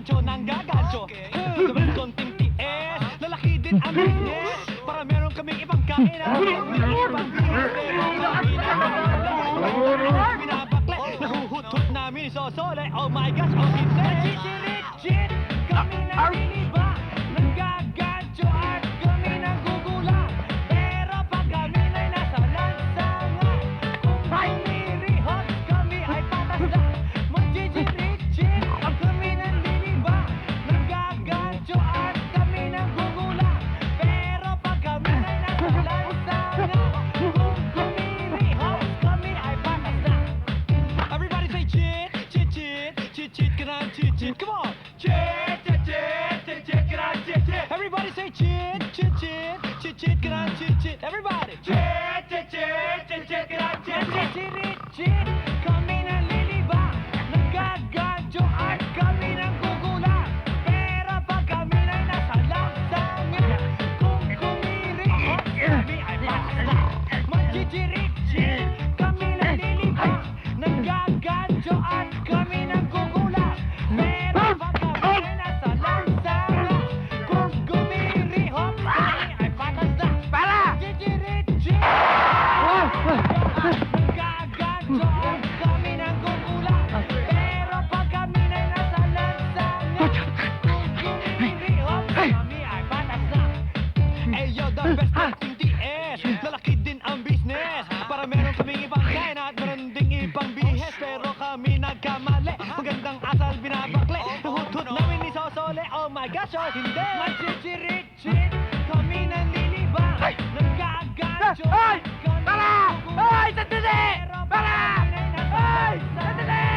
gancho ng gagancho. Dapat konting tiis, lalaki din ang business. Para meron kaming ibang kain na ibang binabakle. Nahuhutot namin sosole. Oh my gosh, oh hindi. Legit, kami naniniba. Nanggagancho at kami nagugula. Pero pag kami ay nasa lansanga, kung pumirihot kami ay patas na. Magjijirit-jit ang kami naniniba. Nanggagancho at kami nagugula. Pero pag kami ay nasa lansanga, kung pumirihot kami ay patas na. Everybody say chit, chit, chit, chit, chit, can I chit, chit, come on. Chit, chit, chit, chit, chit, can I chit, chit. Everybody say chit, chit, chit, chit, chit, can I chit, chit. Everybody. Chit, chit, chit, chit, chit, can I chit, chit. Chit, chit, kami naliliba. Naggagancho at kami nagugula. Pero pag kami ay nasa lansanga, kung kumirihot kami ay patas. Magjijirit-jit, kami naliliba. Naggagancho at kami nagugula. Pero pag kami ay nasa lansanga, kung kumirihot kami ay patas na. Para! Magjijirit-jit, naggagancho at kami nagugula. Pero pag kami ay nasa lansanga, kung kumirihot kami ay patas na. Eh yo, the best dating TS. Lalaki din ang business. Para meron kaming ibang kain at meron ding ibang bihes. Pero kami nagkamali. Magandang asal binabakle. Nahutot namin ni Sosole. Oh my gosh, oh hindi. Magchichirit-chit. Kami nanliliba. Nagkagancho. Ay! Kami Para! nagugula. Ay, sandali! Pero Para! pag kami ay nasa Ay! lansanga, Sandali!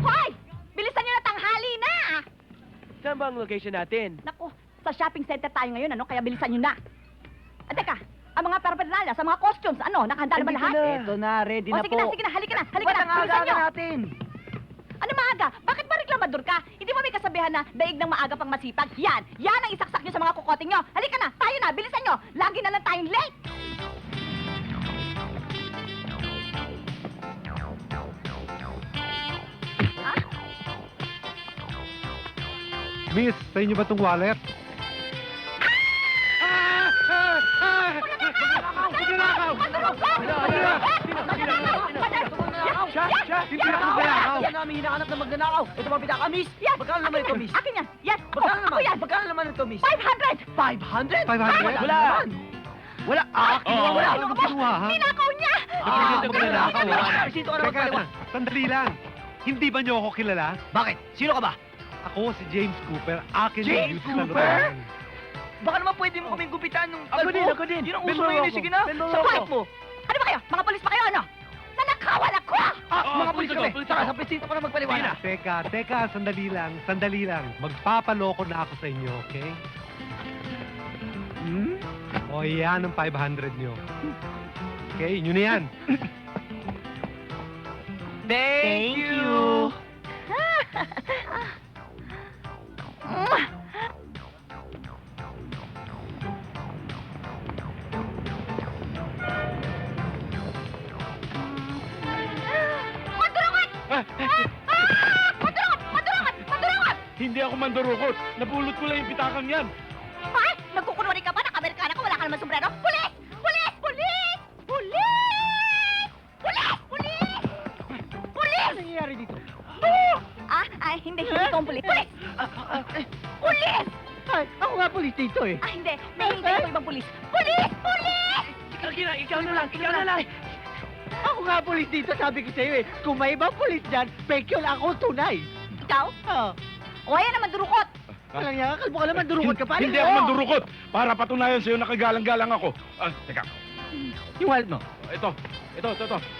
Hoy! Bilisan nyo na tanghali na! Saan ba ang location natin? Naku, sa shopping center tayo ngayon, ano? Kaya bilisan nyo na. At teka, ang mga paraphernalia, sa mga costumes, ano? Nakahanda na ba lahat? Ito na, ready O, sige na, halika na, bilisan nyo. natin? Ano maaga? Bakit ba reklamador ka? Hindi mo may kasabihan na daig ng maaga pang masipag? Yan ang isaksak nyo sa mga kukoting nyo. Halika na, tayo na, bilisan nyo. Lagi na lang tayong late. Ha? Miss, sa inyo ba itong wallet? Siya! Hindi ako magnanakaw! Yan namin hinahanap na magnanakaw! Ito ba pitaka, miss? Yan! Magkano naman ito, miss? Akin yan! Yan! Magkano naman? Ako yan! Magkano naman ito, miss? 500! 500? 500? Wala! Wala! Kinuha mo lang! Ano kinuha, ha? Ninakaw niya! Magnanakaw, ha? Sinto ka na Teka, magpaliwan! sandali lang. Hindi ba niyo ako kilala? Bakit? Sino ka ba? Ako si James Cooper, akin James yung beauty Cooper? salon. Baka naman pwede mo kaming gupitan nung Ako din, kalbo. ako din. Yun ang Bend uso mo ngayon, ako. sige na. Bend mo Sa ako. pipe mo. Ano ba kayo? Mga polis pa kayo, ano? Nanakawan ako! Mga pulis kami. Saka sa presinto ka na magpaliwanag. Teka, sandali lang. Magpapaloko na ako sa inyo, okay? O yan ang 500 niyo. Okay, yun na yan. Thank you. Mandurungan! Mandurungan! Hindi ako mandurukot. Napulot ko lang yung pitakang yan. Ay! Nagkukunwari ka ba? Naka-Amerikana ka? Wala ka naman sombrero? Pulis! Pulis! Pulis! Pulis! Pulis! Pulis! Pulis! Ano nangyayari dito? Hindi ito ang pulis. Pulis! Pulis! Ay, ako nga pulis dito eh. Hindi. May hindi ko ibang pulis. Pulis! Pulis! Ikaw na lang. Ako nga pulis dito, sabi ko sa'yo eh. Kung may ibang pulis dyan, fake yun ako tunay. Ikaw? O ayan naman, durukot. Walang yan, kalbo ka naman, durukot ka pa. Hindi ako mandurukot. Para patunayan sa'yo na kagalang-galang ako. Teka. Yung wallet mo. Ito.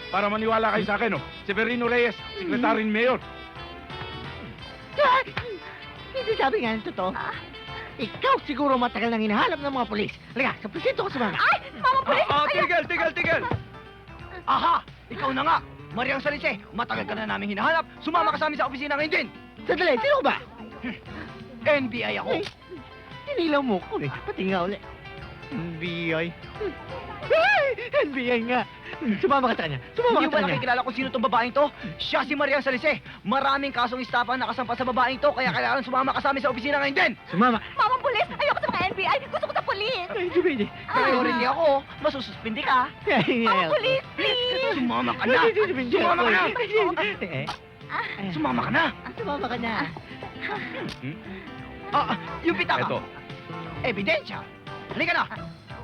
Para maniwala kayo sa akin, oh. Severino Reyes, Secretary ni Mayor. Hindi sabi nga yung totoo. Ikaw siguro matagal nang hinahanap ng mga pulis. Halika, sa presinto ka sumama. Ay! Mga pulis! Tigil! Aha! Ikaw na nga! Mariang Salise, matagal ka na namin hinahanap. Sumama ka sa amin sa opisina ngayon din. Sandali, sino ba? NBI ako. Tinilaw mo ko eh. Pati nga ulit. NBI. NBI nga. Sumama ka sa kanya. Hindi mo nakikilala kung sino tong babaeng to? Siya si Mariang Salise. Maraming kasong istapa nakasampa sa babaeng to, kaya kailangan sumama ka sa amin sa opisina ngayon din. Sumama. Mamang pulis! Ayoko sa mga NBI! Gusto ko sa pulis! Ay, Jubedi. Priority ako. Masususpindi ka. Mamang pulis, please! Sumama ka na. Sumama ka na. Sumama ka na. Sumama ka na. Yung pitaka. Eto. Ebidensya. Halika na.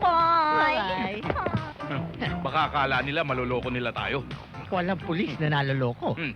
Bye! Baka akala nila maloloko nila tayo. Ikaw alam, pulis na naloloko. Hmm.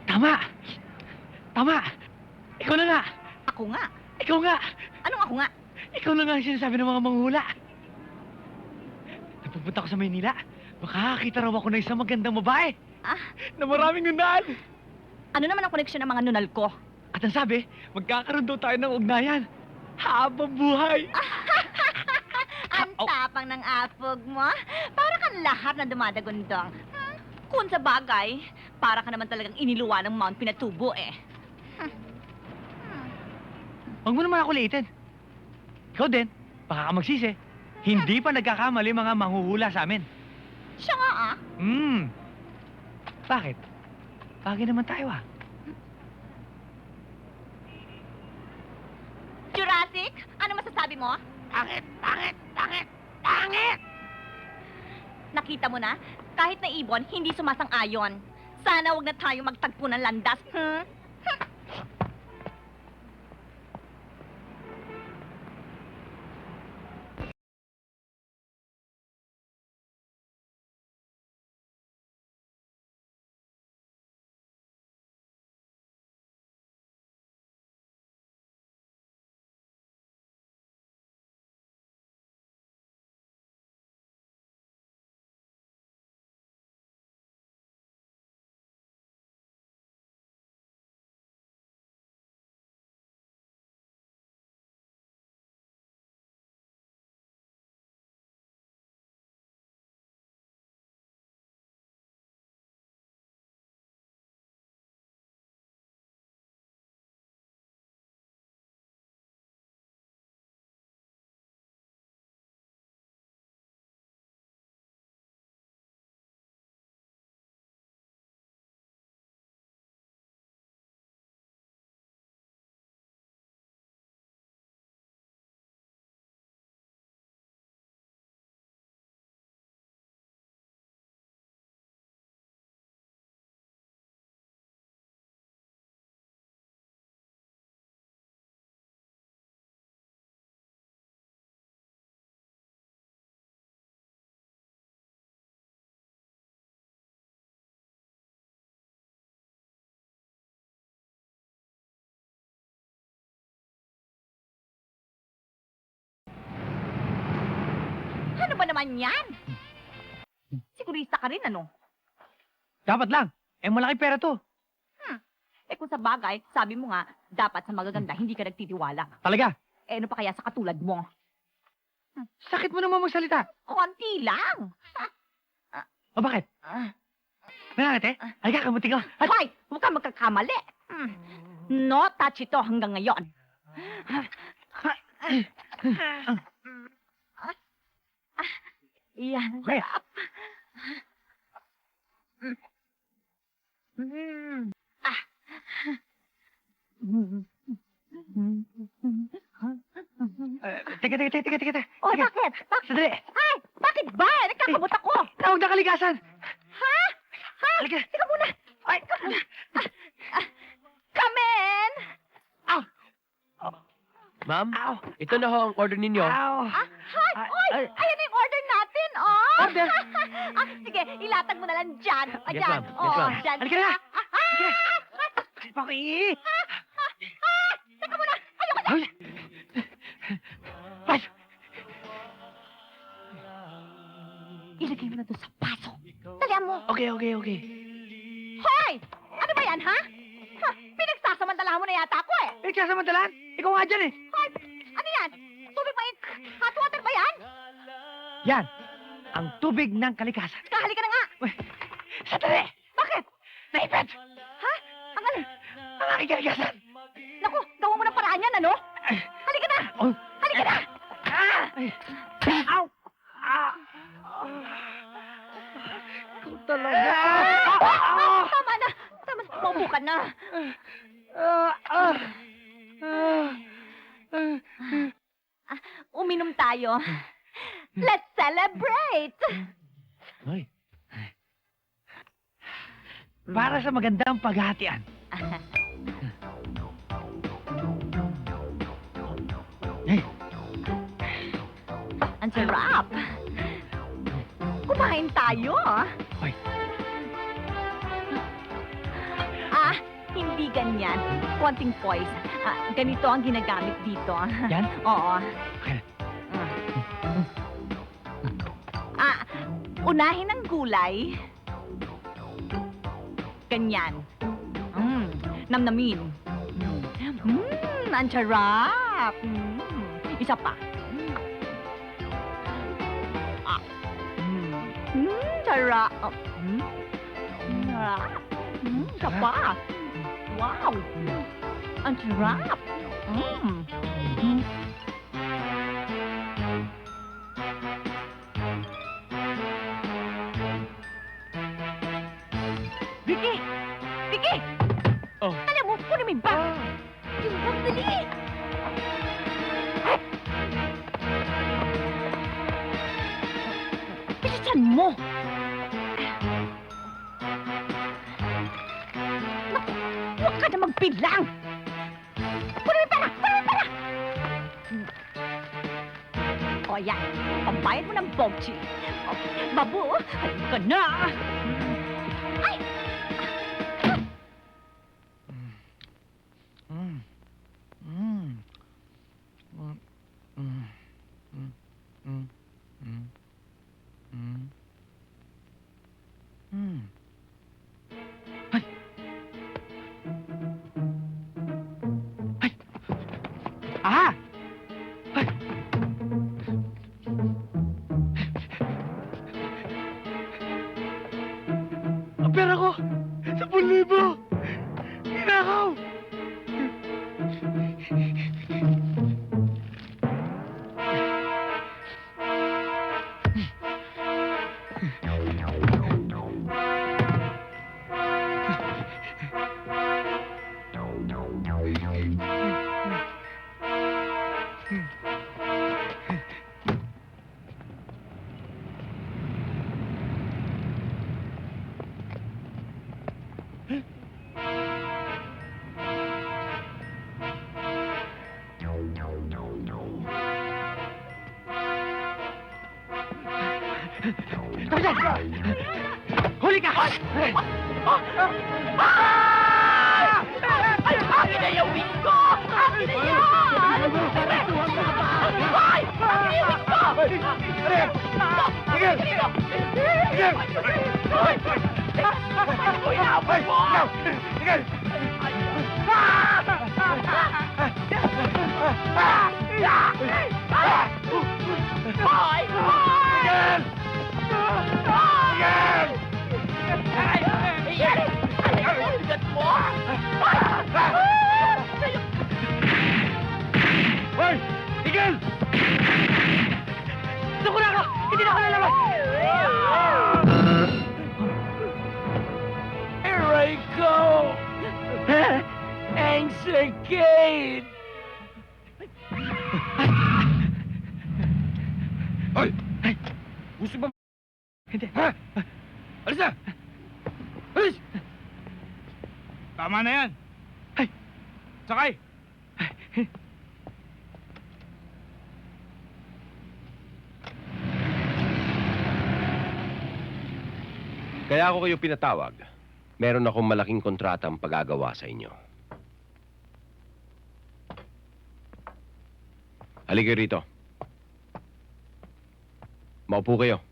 Tama! Tama! Ikaw na nga! Ako nga. Ikaw nga! Anong ako nga? Ikaw na nga ang sinasabi ng mga manghula. Napupunta ko sa Maynila. Makakakita raw ako ng isang magandang babae. Ah, Na maraming nunal. ano naman ang koneksyon ng mga nunal ko? At ang sabi, magkakaroon daw tayo ng ugnayan. Habang buhay. Ang tapang ng apog mo. Para kang lahat na dumadagundong. Kung sa bagay, para ka naman talagang iniluwa ng Mount Pinatubo eh. Huwag mo naman ako liitin. Ikaw din, baka ka magsisi. Hindi pa nagkakamali mga manghuhula sa amin. Siya nga ah. Bakit? Bagay naman tayo ah. Jurassic, ano masasabi mo? Pangit! Pangit! Pangit! Pangit! Nakita mo na, kahit na ibon, hindi sumasang-ayon. Sana wag na tayo magtagpo ng landas, Ano ba naman yan? Sigurista ka rin, ano? Dapat lang. Malaki pera to. Kung sa bagay, sabi mo nga, dapat sa magaganda, hindi ka nagtitiwala. Talaga? Ano pa kaya sa katulad mo? Sakit mo naman magsalita. Konti lang. O bakit? Nangat eh? Halika, kamuti ko. Hoy! Huwag ka magkakamali. No touch ito hanggang ngayon. Yan. Kaya. Teka. Oh, bakit? Sandali. Ay, bakit ba? Nagkakamot ako. Tawag na kalikasan. Ha? Halika. Teka muna. Ay. Come in! Ma'am, Ow. ito na ho ang order ninyo. Ow. Hi! Oy! Ay. Ayan na yung order natin, oh! Order? Sige, ilatag mo na lang dyan. Yes, Ayan. ma'am. Yes, ma'am. Dyan. Halika na. Halika. Paki. Teka muna. Ayoko na. Ay. Ilagay mo na doon sa paso. Dalihan mo. Okay. Hoy! Ano ba yan, ha? Pinagsasamantalahan mo na yata ako, eh. Pinagsasamantalaan? Ikaw nga dyan eh. Hoy! Ano yan? Tubig ba hot water ba yan? Yan. Ang tubig ng kalikasan. Kahali ka na nga. Sandali. Bakit? Naipit. Ha? Ang ano? Ang aking kalikasan. Naku, gawa mo ng paraan yan, ano? Halika na! Oh. Halika na! Ay. Ow. Talaga. Tama na! Tama na! Maupo ka na! Uminom tayo. Let's celebrate! Hoy. Para sa magandang paghahatian. Ang sarap! Kumain tayo! Hoy. Hindi ganyan. Konting poise. Ganito ang ginagamit dito. Yan? Oo. Okay. Unahin ang gulay. Ganyan. Namnamin. Ang sarap. Isa pa. Sarap. Sarap. Isa pa. Wow. Ang sarap. Vicky! Vicky! Oh. Alam mo, kunin mo yung bag. Yung bag, dali! Bilisan mo! Naku, huwag ka na magbilang! Kunin mo yung pera! Kunin mo yung pera! O yan, pambayad mo ng bogchi. O, babu, halika na! Ay! Ah! Ay! Ang pera ko! 10,000! Hinakaw! Huli ka! Akin na yung wig ko! Akin na yan! Hoy! Akin na yung wig ko! Tigil! Uy, naapay mo! Tigil! Hoy! Tigil! Tigil! Bigat mo! Hoy! Tigil! Naku na ako! Hindi na ako lalabas! Here I go! Ang sakit! Hoy! Gusto ba? Hindi. Ha? Alis na! Alis! Tama na yan! Ay! Sakay! Kaya ako kayo pinatawag. Meron akong malaking kontratang pagagawa sa inyo. Halika rito. Maupo kayo.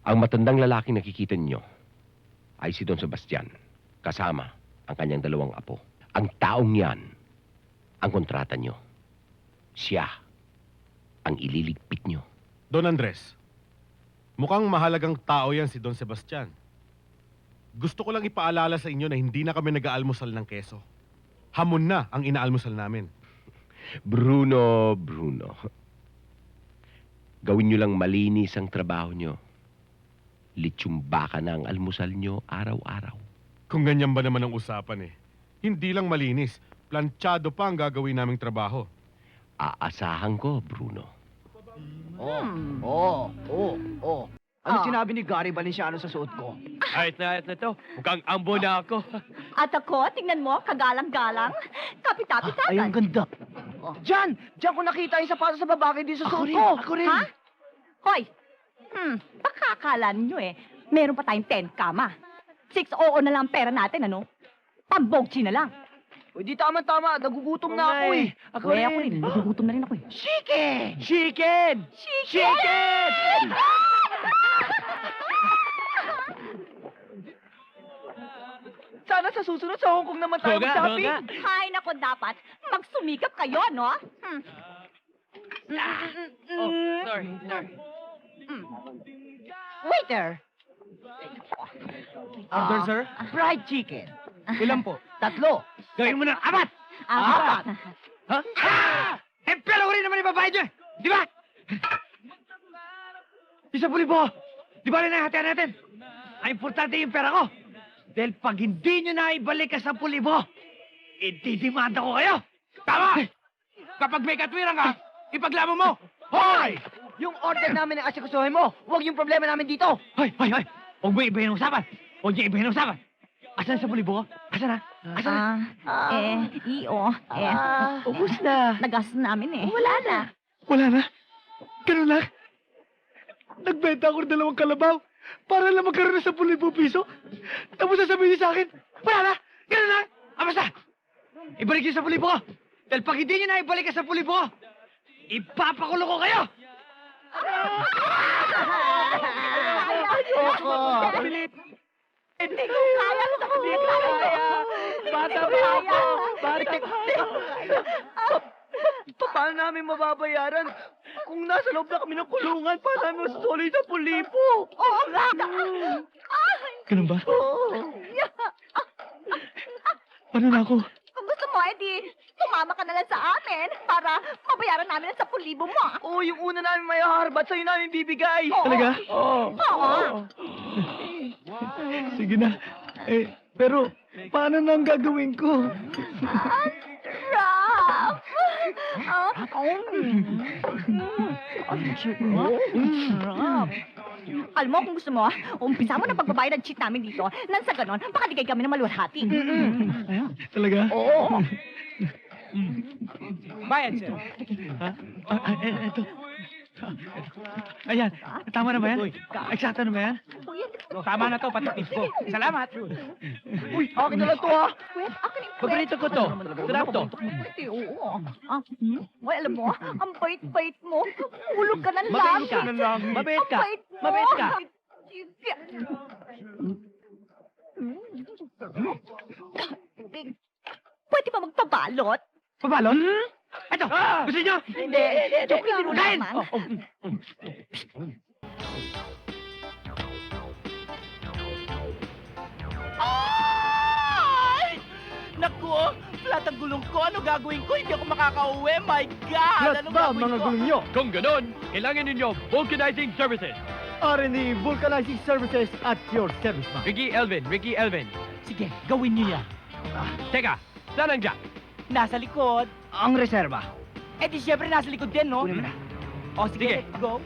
Ang matandang lalaking nakikita ninyo ay si Don Sebastian, kasama ang kanyang 2 apo. Ang taong yan, ang kontrata nyo. Siya ang ililigpit nyo. Don Andres, mukhang mahalagang tao yan si Don Sebastian. Gusto ko lang ipaalala sa inyo na hindi na kami nag-aalmusal ng keso. Hamon na ang inaalmusal namin. Bruno. Gawin nyo lang malinis ang trabaho nyo. Litsyung baka na ang almusal nyo araw-araw. Kung ganyan ba naman ang usapan eh. Hindi lang malinis, planchado pa ang gagawin naming trabaho. Aasahan ko, Bruno. Ano Oh. sinabi ni Gary Valenciano sa suot ko? Ayos na to. Mukhang ambo na ako. At ako, tingnan mo, kagalang-galang. Kapit-kapitagan. Ay, ang ganda. Oh. Diyan ko nakita yung sapatos sa babae din sa suot ko. Ako rin. Ha? Hoy! Baka akala ninyo meron pa tayong 10 kama. 6 oo na lang ang pera natin, ano? Pambogchi na lang. Uy, di tama-tama. Nagugutom na ako eh. Ako rin. Nagugutom na rin ako eh. Chicken! Chicken! Chicken! Sana sa susunod sa Hong Kong naman tayo mag-shopping. Hay nako, dapat magsumikap kayo, no? Oh, sorry. Waiter! Order, sir? Fried chicken. Ilan po? 3. Gawin mo ng 4! Apat. Ha? Eh, pero ko rin naman ibabayad nyo! Di ba? Isa puli po! Di ba rin hatihan natin? Ang importante yung pera ko. Dahil pag hindi nyo na ibalik ka 10,000, itidimanda ko kayo! Tama! Kapag may katwiran ka, ipaglaban mo! Hoy! Yung order namin ang asikusuhin mo. Huwag yung problema namin dito. Hoy! Huwag mo ibahin ang usapan! Huwag niyo ibahin ang usapan! Asan sa pulibo ko? Asan na? Asan na? Ubus na. Nagastos namin Wala na. Wala na? Ganun lang? Nagbenta ako ng 2 kalabaw para lang magkaroon ng 10,000 piso. Tapos sasabihin niyo sa akin, wala na? Ganun lang? Basta! Ibalik niyo sa 10,000 ko! Dahil pag hindi niyo na ibalik ang 10,000 ko, ipapakulong ko kayo! Ayoko. Hindi ko kaya. Hindi ko kaya. Bata pa ako. Bata pa Paano namin mababayaran? Kung nasa loob na kami ng kulungan, paano namin masasoli sa 10,000? Oo nga. Ganun ba? Oo. Paano na ako? Kung gusto mo, sumama ka na lang sa amin para mabayaran namin ang 10,000 mo. Oo, yung una namin may harbat, sa'yo namin bibigay. Oo. Talaga? Oo. Sige na. Pero, paano na ang gagawin ko? Rough! Alam mo, kung gusto mo, umpisa mo na pagbabayad ng cheat namin dito. Nang sa ganon, baka di kami na maluwalhati. Talaga? Oo. Bayad, sir. Ha? Eto. Ayan, tama na ba yan? Eksakto na ba yan? Tama na to, pati tip ko. Salamat. Uy, akin na lang to ha. Wait, akin yung Paborito ko to. Sarap to. Pwede, oo. Well, alam mo, ang bait-bait mo. Hulog ka ng Mabait ka. langit. Mabait ka. Ang bait mo. Mabait ka. Pwede ba magpabalot? Pabalon? Ito! Gusto niyo? Hindi. Joke lang Unahin! naman. Ay! Naku, flat ang gulong ko. Ano gagawin ko? Hindi ako makakauwi. My God! Ano gagawin ko? nyo? Kung ganon, kailangan ninyo vulcanizing services. R&E Vulcanizing Services at your service, ma'am. Ricky Elvin. Sige, gawin niyo yan. Teka, saan ang jack? Nasa likod. Ang reserva. Eh di syempre nasa likod din, no? Kunin mo na. O sige, Sige. go.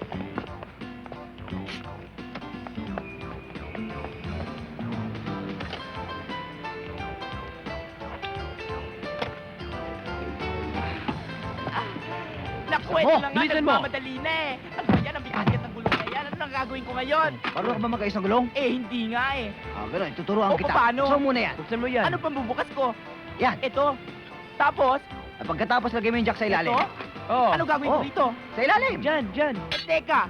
Naku, ito lang nga, bilisan mo. nagmamadali na eh. Ano ba yan? Ang bigat ng gulong na yan. Ano nang gagawin ko ngayon? Marunong ka ba mag-ayos ng gulong? Eh, hindi nga eh. Ganun, tuturuan O, kita. paano? So muna yan. Buksan mo yan. Ano pang bubukas ko? Yan. Ito. Tapos, Pagkatapos lagay mo yung jack sa ilalim. ito. Oh. Ano gagawin ko Oh. dito? Sa ilalim. Dyan. Eh, teka.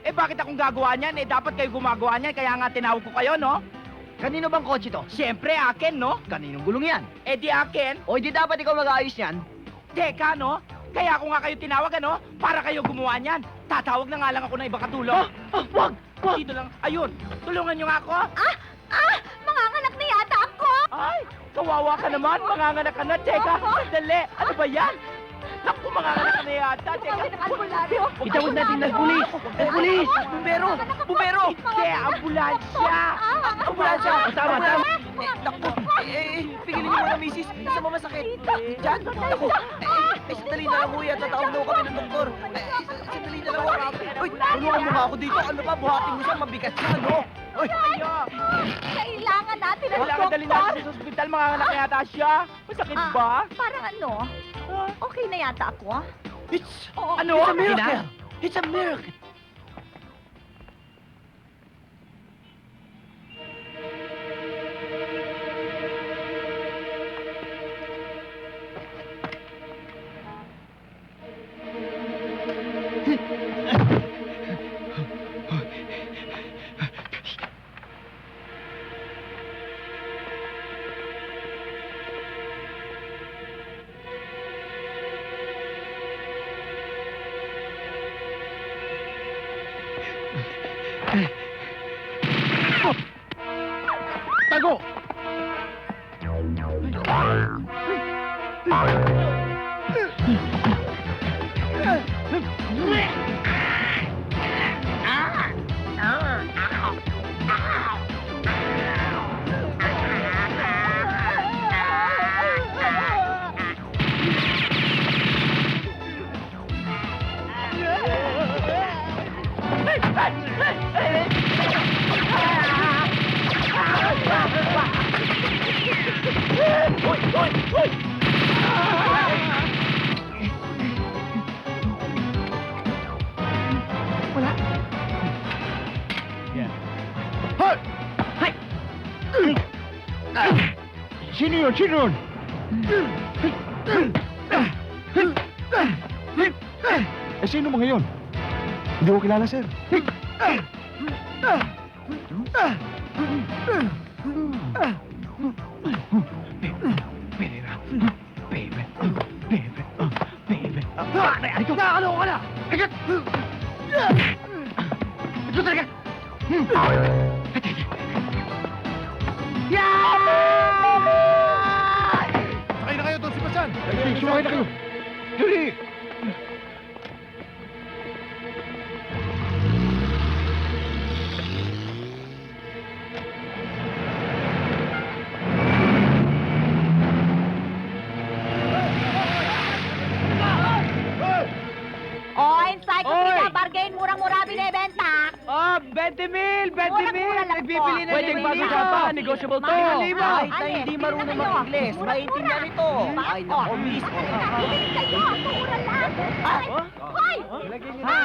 Eh, bakit akong gagawa niyan? Eh, dapat kayo gumagawa niyan. Kaya nga tinawag ko kayo, no? Kanino bang kotse to? Siyempre, akin, no? Kaninong gulong yan? Eh, di akin. O hindi dapat ikaw mag-ayos yan? Teka, no? Kaya ako nga kayo tinawag, ano? Para kayo gumawa niyan. Tatawag na nga lang ako ng ibang katulong. Wag! Wag! Dito lang. Ayun. Tulungan niyo nga ako. Manganganak na yata ako. Ay, kawawa ka naman. Manganganak ka na. Teka, sandali. Ano ba yan? Naku, manganganak ka na yata. Teka. Albularyo. Itawag natin ng pulis. Ng pulis. Bumbero! Bumbero! Hindi, ambulansya! Ambulansya! Tama. Naku, pigilin niyo muna, misis. Isa mo masakit. Diyan? Naku, sandali na lang, kuya. Tatawag daw kami ng doktor. Sandali na lang, kuya. Uy, tulungan mo nga ako dito. Ano ba, buhatin mo siya. Mabigat siya, no? Uy, ayo. Kailangan natin ng Kailangan dali doktor. natin sa ospital. Manganganak na yata siya. Masakit ba? Parang ano? Okay na yata ako. It's, Oo. ano? It's a miracle. It's a miracle. Tago! Sino yun? Sino yun? Sino mga yun? Hindi ko kilala, sir. Ito nakakaloka ka na! Agad! Ito talaga! Sakay na kayo, Don Sebastian! Sumakay na kayo! Dali! Oh, encyclopedia, Oy! bargain, murang-mura binibenta. Oh, 20 mil! 20 Mura-mura mil! lang Nagbibili po. na Pwedeng ng pag-usapan, negotiable to. Mga Libo. Kahit na hindi marunong mag-Ingles, maintindihan ito. Ay, nako, miss. Bibili kayo, mura lang. Ay, hoy! Lagyan niyo na.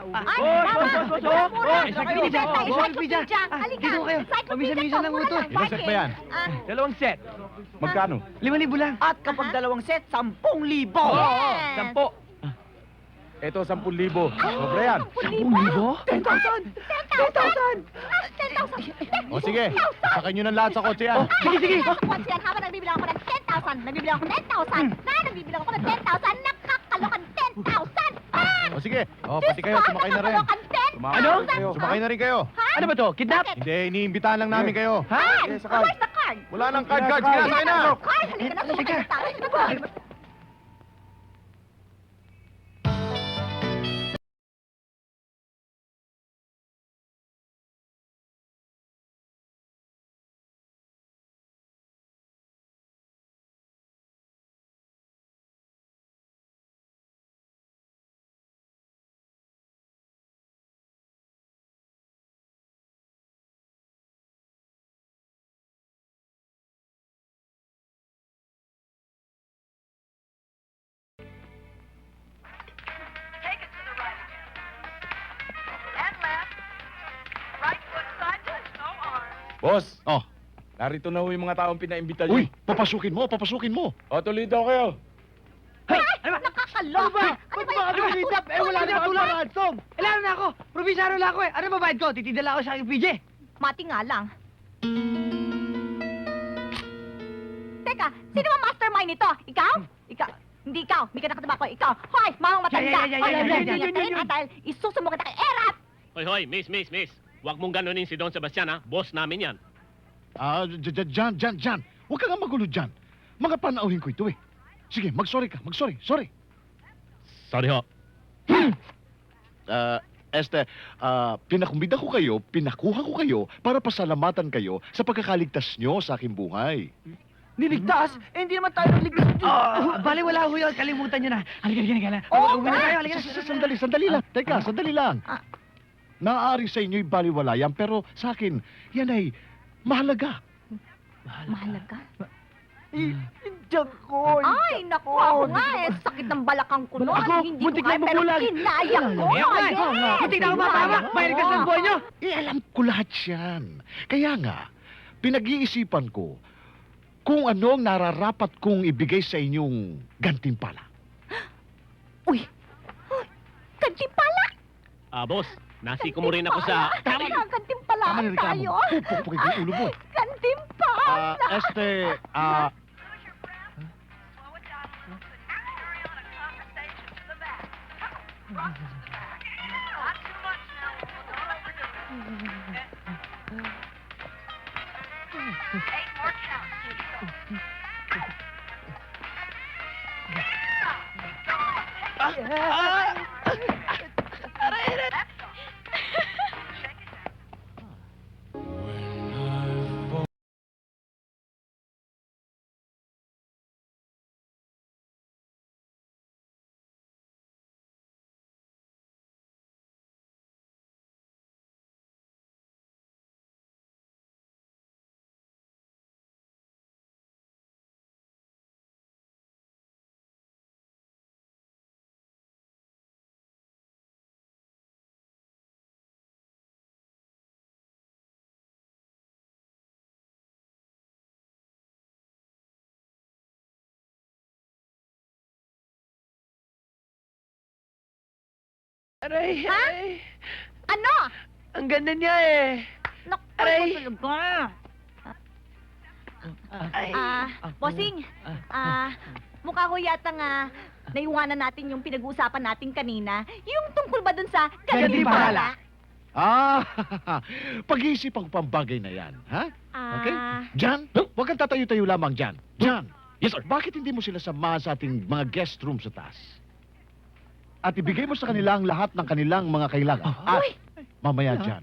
Ay, Boss! Encyclopedia! Encyclopedia! Halika! Dito kayo. Encyclopedia Pamisa-misa to, lang mura ito. lang, Ilang set ba yan? Dalawang set. Magkano? 5,000 lang. At kapag dalawang set, 10,000. Yes. 10. Ito, 10,000. Sobra yan. 10,000! 10,000! O sige, sakay nyo ng lahat sa kotse yan. Sige! Once yan, habang nagbibilang ako ng 10,000, nagbibilang ako ng 10,000, nagbibilang ako ng 10,000, nakakalokan 10,000! O sige, pati kayo, sumakay na rin. Ano? Sumakay na rin kayo. Ano ba to? Kidnap? Hindi, iniimbitahan lang namin kayo. Ha? Sige, sakay. Where's the card? Wala nang card. Sige, sakay na. Card! Halika na, sumakay na tayo. Boss, Oh, narito na ho yung mga taong pinaimbita uy, niyo. papasukin mo. O, tuloy daw kayo. Nakakaloka! Ano ba yung Kidnap? Wala na ako lang ransom. Lalo na ako. Probinsaro lang ako eh. Ano ba bayad ko? Titidala ako sa aking PJ. Mati nga lang. Teka, sino ba mastermind nito? Ikaw? Ikaw? Hindi ikaw. Hindi ka nakatabako. Ikaw. Hoy, mamang matanda. Yan. Dahil isusumo kita kay Erat. Hoy, miss. Huwag mong ganunin si Don Sebastian, ha? Boss namin yan. Jan. Huwag ka nga magulo dyan. Mga panauhin ko ito eh. Sige, mag-sorry ka. Sorry. Sorry ho. Pinakumbida ko kayo, pinakuha ko kayo para pasalamatan kayo sa pagkakaligtas nyo sa aking buhay. Niligtas? Eh, hindi naman tayo nagligtas. Bale, wala ho yun. Kalimutan nyo na. Halika na. Oo Uwi na nga. tayo. Halika na. Sandali lang. Teka, sandali lang. Ah. Naaari sa inyo'y baliwala yan, pero sa akin, yan ay mahalaga. Mahalaga. Diyan ko. Ay, naku, ako nga eh. Sakit ng balakang ko noon. Ako, Hindi muntik ko na kaya, pero mabulag. kinaya ko. Muntik na umatama. Bayad ka sa buhay nyo. Alam ko lahat yan. Kaya nga, pinag-iisipan ko kung ano ang nararapat kong ibigay sa inyong gantimpala. Uy, kantimpala. Boss, nasiko mo rin ako sa... Kantimpala Tama na reklamo. tayo. Pupukay ko yung ulo mo. Kantimpala. Aray. Ano? Ang ganda niya eh. Naku, Aray. talaga. Ay. Bossing, mukha ko yata nga naiwanan natin yung pinag-uusapan natin kanina. Yung tungkol ba dun sa Gantimpala. Pag-iisipan ko pang bagay na yan, ha? Okay? Ah, Jan, huwag kang tatayo-tayo lamang dyan. Jan, Yes, sir. bakit hindi mo sila samahan sa ating mga guest room sa taas? At ibigay mo sa kanila ang lahat ng kanilang mga kailangan. At mamaya dyan,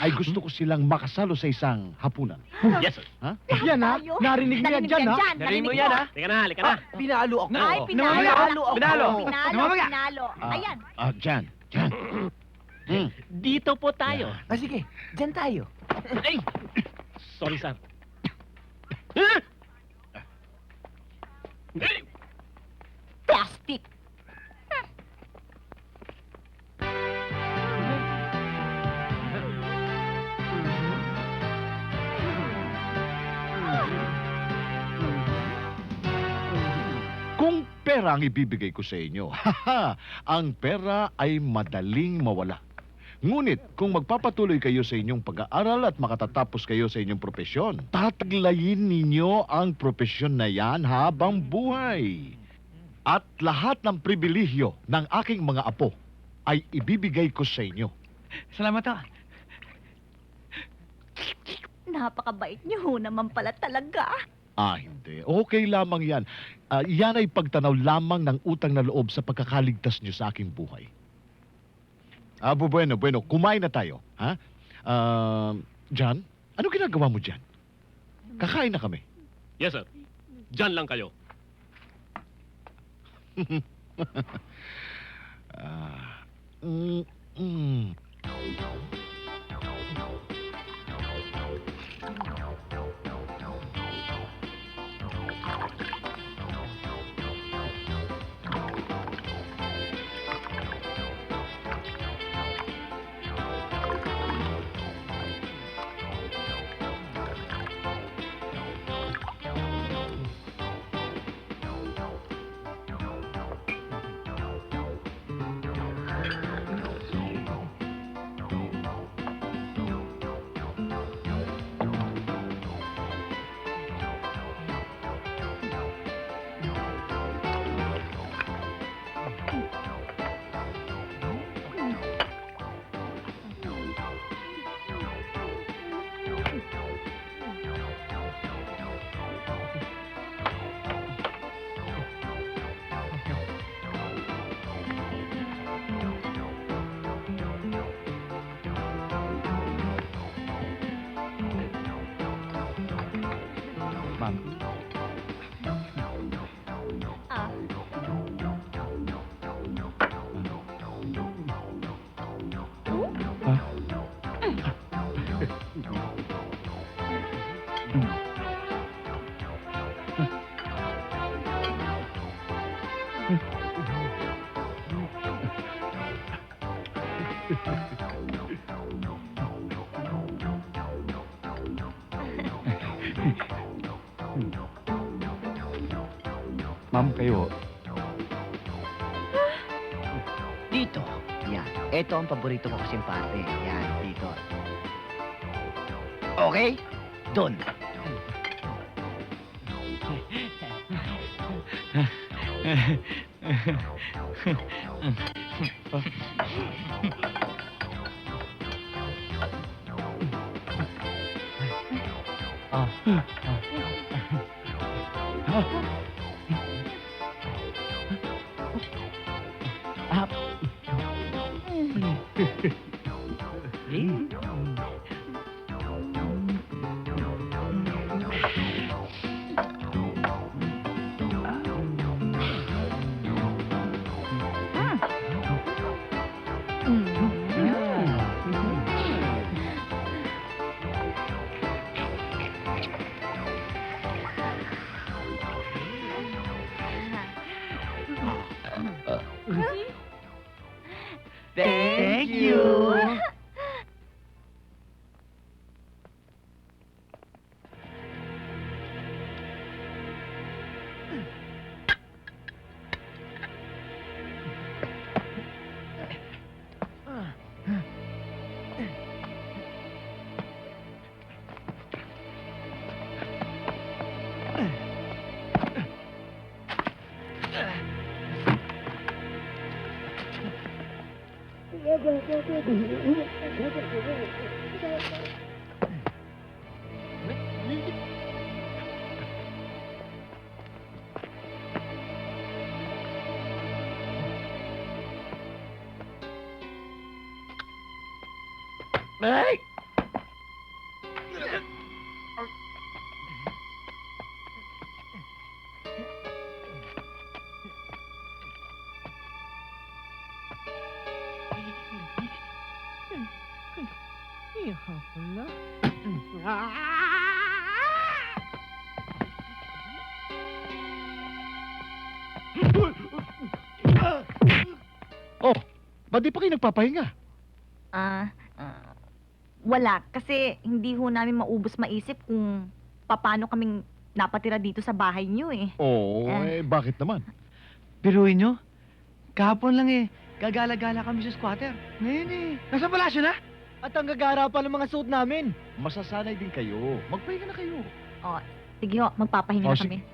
ay gusto ko silang makasalo sa isang hapunan. Yes, sir. Ha? Yan ha? tayo. Narinig mo yan dyan ha? Narinig mo Narinig yan, ko. ha? Teka na, halika na. Pinalo ako. Ay, pinalo. Pinalo ako. Pinalo. Namamaga. Pinalo. Ayan. Jan. Dito po tayo. Ah, sige. Dyan tayo. Ay! Sorry, sir. Plastic. pera ang ibibigay ko sa inyo. Haha, ang pera ay madaling mawala. Ngunit kung magpapatuloy kayo sa inyong pag-aaral at makatatapos kayo sa inyong propesyon, tataglayin ninyo ang propesyon na yan habang buhay. At lahat ng pribilehyo ng aking mga apo ay ibibigay ko sa inyo. Salamat ah. Napakabait niyo ho naman pala talaga. Hindi. Okay lamang yan. Yan ay pagtanaw lamang ng utang na loob sa pagkakaligtas nyo sa aking buhay. Bueno. Kumain na tayo. Ha? John, ano ginagawa mo dyan? Kakain na kami. Yes, sir. Diyan lang kayo. Mm, mm. Ma'am. Ah, Ma'am, kayo. Dito. Yan. Ito ang paborito ko kasing parte. Yan, dito. Okay? Doon. Thank you. Ay! Oh, ba't di pa kayo nagpapahinga? Wala. Kasi hindi ho namin maubos maisip kung paano kaming napatira dito sa bahay niyo eh. Oo, bakit naman? Biruin nyo? Kahapon lang eh. Gagala-gala kami sa squatter. Ngayon eh. Nasa palasyo na? At ang gagara pa ng mga suit namin. Masasanay din kayo. Magpahinga na kayo. Oh, sige ho, magpapahinga Oh, na sige. kami.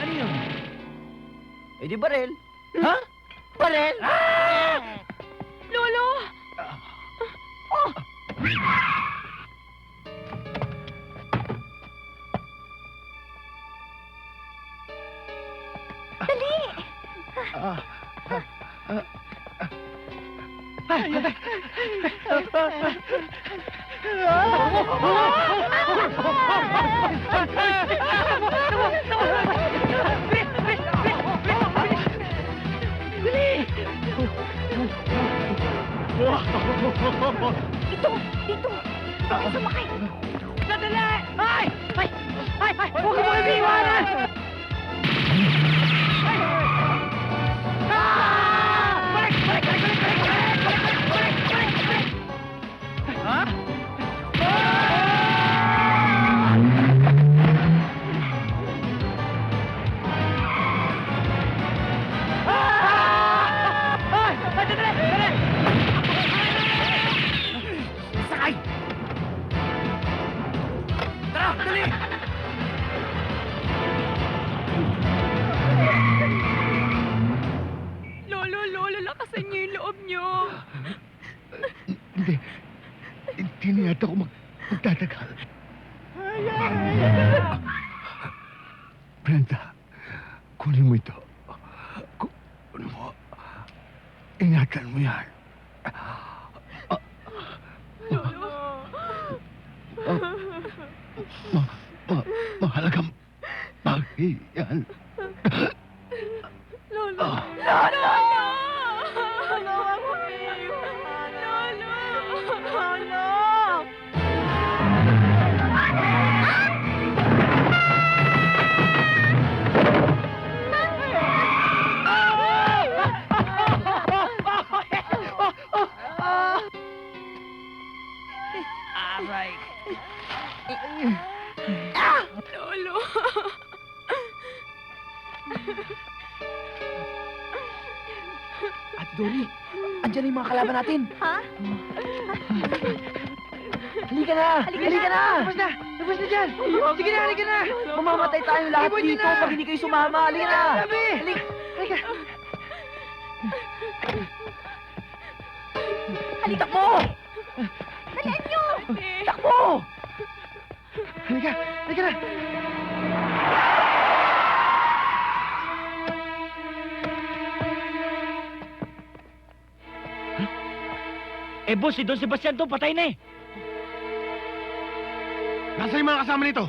Ano yun? Eh di barel. Ha? Barel? Lolo! Dito! Dito! Bakit sumakay? Sandali! Ay! Ay! Ay! Ay! Huwag mo kami iwanan! Ah! Balik! Balik! Balik! Balik! Balik! Balik! Balik! Balik! Balik! Ha? Ay! Sandali! Sandali! Sakay! Tara! Dali! Lolo, lakasan niyo yung loob niyo. Hindi. Hindi na yata ako magtatagal. Brenda, kunin mo ito. Kunin mo. Ingatan mo yan. Mahalagang bagay yan. Lolo! Lolo! Tulungan mo kayo! Lolo! Lolo! Aray! Lolo! At Dory, andyan na yung mga kalaban natin. Ha? Halika na! Halika na! Tapos na! Tapos na dyan! Sige na, halika na! Mamamatay tayong lahat Ibon nyo dito na! pag hindi kayo sumama. Halika na! Sabi! Halika! Halika! Halika mo! Dalian niyo! Takbo! Halika! Halika na! Eh, boss, si Don Sebastian to, patay na eh. Nasaan yung mga kasama nito?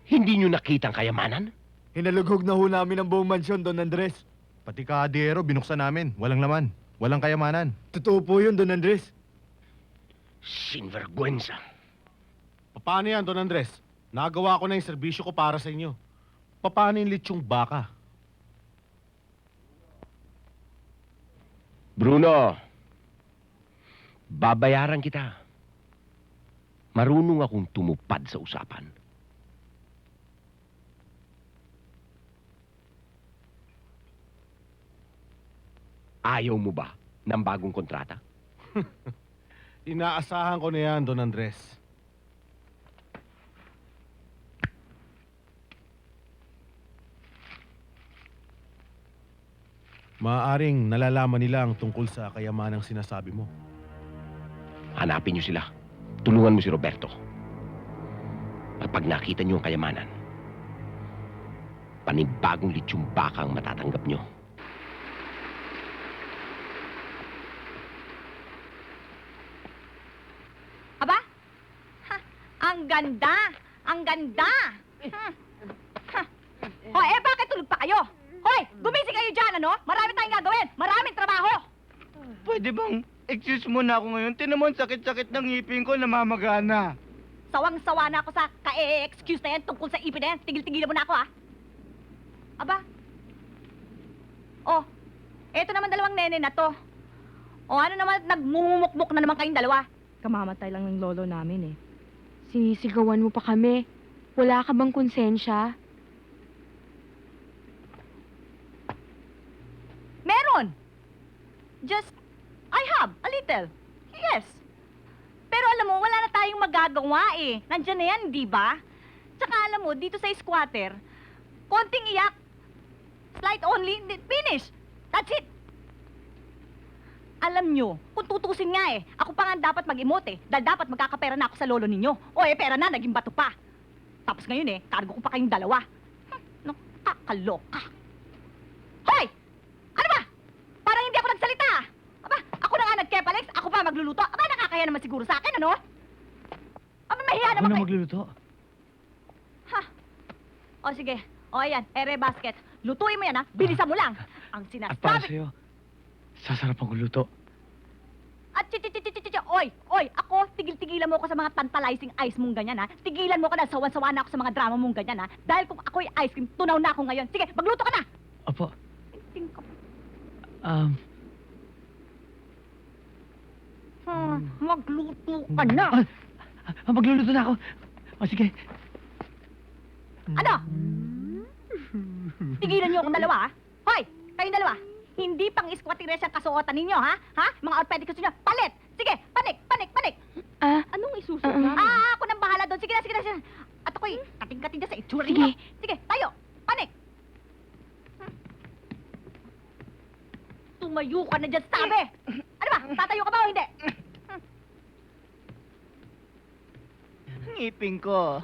Hindi nyo nakita ang kayamanan? Hinalugog na ho namin ang buong mansyon, Don Andres. Pati kadero, binuksan namin. Walang laman. Walang kayamanan. Totoo po yun, Don Andres. Sinvergüenza. Paano yan, Don Andres? Nagawa ko na yung serbisyo ko para sa inyo. Paano yung lechong baka? Bruno, babayaran kita. Marunong akong tumupad sa usapan. Ayaw mo ba ng bagong kontrata? Inaasahan ko na yan, Don Andres. Maaaring nalalaman nila ang tungkol sa kayamanang sinasabi mo. Hanapin niyo sila. Tulungan mo si Roberto. At pag nakita niyo ang kayamanan, panibagong lechong baka ang matatanggap niyo. Aba? Ha, ang ganda! Ang ganda! Hoy, eh bakit tulog pa kayo? Hoy, gumising kayo dyan, ano? Marami tayong gagawin! Maraming trabaho! Pwede bang excuse mo na ako ngayon? Tinan mo ang sakit-sakit ng ngipin ko, namamagana. Sawang-sawa na ako sa ka-excuse na yan tungkol sa ipin na yan. Tigil-tigilan mo na ako, ha? Aba? Oh, eto naman dalawang nene na to. O ano naman, nagmumukmuk na naman kayong dalawa. Kamamatay lang ng lolo namin eh. Sinisigawan mo pa kami. Wala ka bang konsensya? Meron! Just, I have, a little. Yes. Pero alam mo, wala na tayong magagawa eh. Nandiyan na yan, di ba? Tsaka alam mo, dito sa squatter, konting iyak, slight only, finish. That's it. Alam nyo, kung tutusin nga eh, ako pa nga dapat mag-emote eh, dahil dapat magkakapera na ako sa lolo ninyo. O eh, pera na, naging bato pa. Tapos ngayon eh, cargo ko pa kayong dalawa. Nakakaloka. Hoy! Ano ba? Parang hindi ako nagsalita. Aba, ako na nga nagkepalex, ako pa magluluto. Aba, nakakaya naman siguro sa akin, ano? Aba, mahiya naman kayo. magluluto. Ha? O sige, o ayan, ere basket. Lutuin mo yan ha, bilisan mo lang. Ang sinasabi... sa'yo, sasarap ang luto. At oy, ako, tigil-tigilan mo ako sa mga tantalizing ice mong ganyan ha. Tigilan mo ka na, sawan-sawa na ako sa mga drama mong ganyan ha. Dahil kung ako'y ice cream, tunaw na ako ngayon. Sige, magluto ka na! Opo, Ting ka. Magluto ka na! magluluto na ako. O sige. Ano? Tigilan niyo akong dalawa ha. Hoy, kayong dalawa. Hindi pang squattires ang kasuotan ninyo, ha? Ha? Mga outfit gusto nyo, palit! Sige, panik! Anong isusunod namin? Ako nang bahala doon. Sige na. At ako'y kating-kating dyan sa itsura Sige. ninyo. Sige, tayo! Panik! Tumayo ka na dyan, sabi! Ano ba? Tatayo ka ba o hindi? Ngipin ko.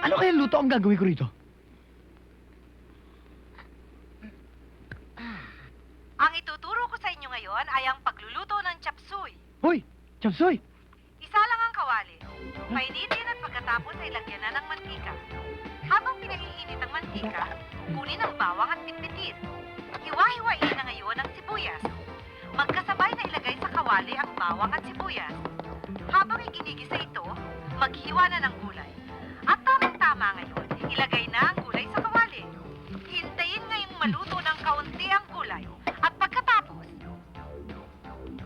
Ano kaya luto ang gagawin ko rito? Ang ituturo ko sa inyo ngayon ay ang pagluluto ng chapsuy. Hoy, Chapsoy! Isa lang ang kawali. Painitin at pagkatapos ay lagyan na ng mantika. Habang pinaiinit ang mantika, kunin ang bawang at pitpitin. Hiwa-hiwain na ngayon ang sibuyas. Magkasabay na ilagay sa kawali ang bawang at sibuyas. Habang iginigisa ito, maghiwa na ng gulay. At tamang-tama ngayon, ilagay na ang gulay sa kawali. Hintayin ngayong maluto ng kaunti ang gulay. At pagkatapos,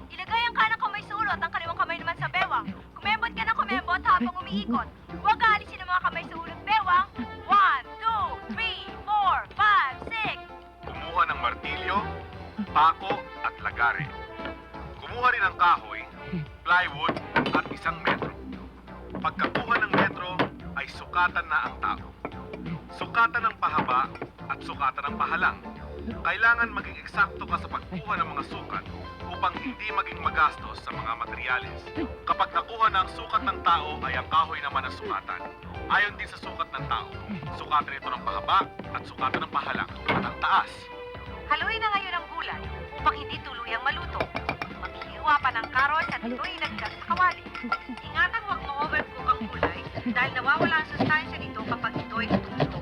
ilagay ang kanang kamay sa ulo at ang kaliwang kamay naman sa bewang. Kumembot ka ng kumembot habang umiikot. Huwag alisin ang mga kamay sa ulo at bewang. 1, 2, 3, 4, 5, 6. Kumuha ng martilyo, pako at lagare. Kumuha rin ng kahoy, plywood at 1 metro. Pagkakuha ng metro ay sukatan na ang tao. Sukatan ng pahaba at sukatan ng pahalang. Kailangan maging eksakto ka sa pagkuha ng mga sukat upang hindi maging magastos sa mga materyales. Kapag nakuha na ang sukat ng tao ay ang kahoy naman ang sukatan. Ayon din sa sukat ng tao, sukatan ito ng pahaba at sukatan ng pahalang at ang taas. Haluin na ngayon ang gulay upang hindi tuluyang maluto. Maghihiwa pa ng carrots at ito ilagdag sa kawali. Ingatang huwag ma-overcook ang gulay dahil nawawala ang sustansya nito kapag ito ay tumuto.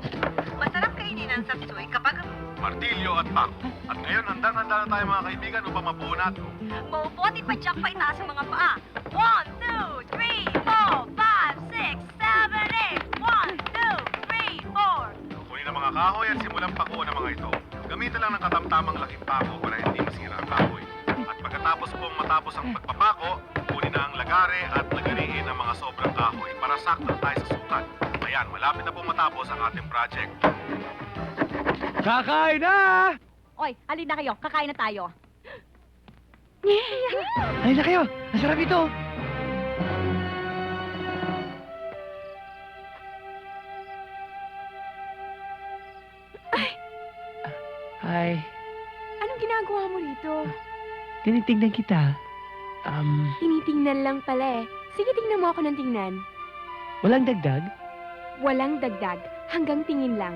Masarap kainin ang sapsoy kapag Martilyo at pako. At ngayon, handang-handa na tayo mga kaibigan upang mabuo natin. Maupo at ipadyak pa itaas ang mga paa. 1, 2, 3, 4, 5, 6, 7, 8. 1, 2, 3, 4. Kunin ang mga kahoy at simulang pakuha ng mga ito. Gamitin lang ng katamtamang laking pako para hindi masira ang kahoy. At pagkatapos pong matapos ang pagpapako, kunin na ang lagare at lagariin ang mga sobrang kahoy para sakto tayo sa sukat. Ayan, malapit na pong matapos ang ating project. Kakain na! Oy, alin na kayo. Kakain na tayo. Ayun na kayo! Ang sarap ito! Ay, Anong ginagawa mo rito? tinitingnan kita. Tinitingnan lang pala eh. Sige, tingnan mo ako ng tingnan. Walang dagdag? Walang dagdag. Hanggang tingin lang.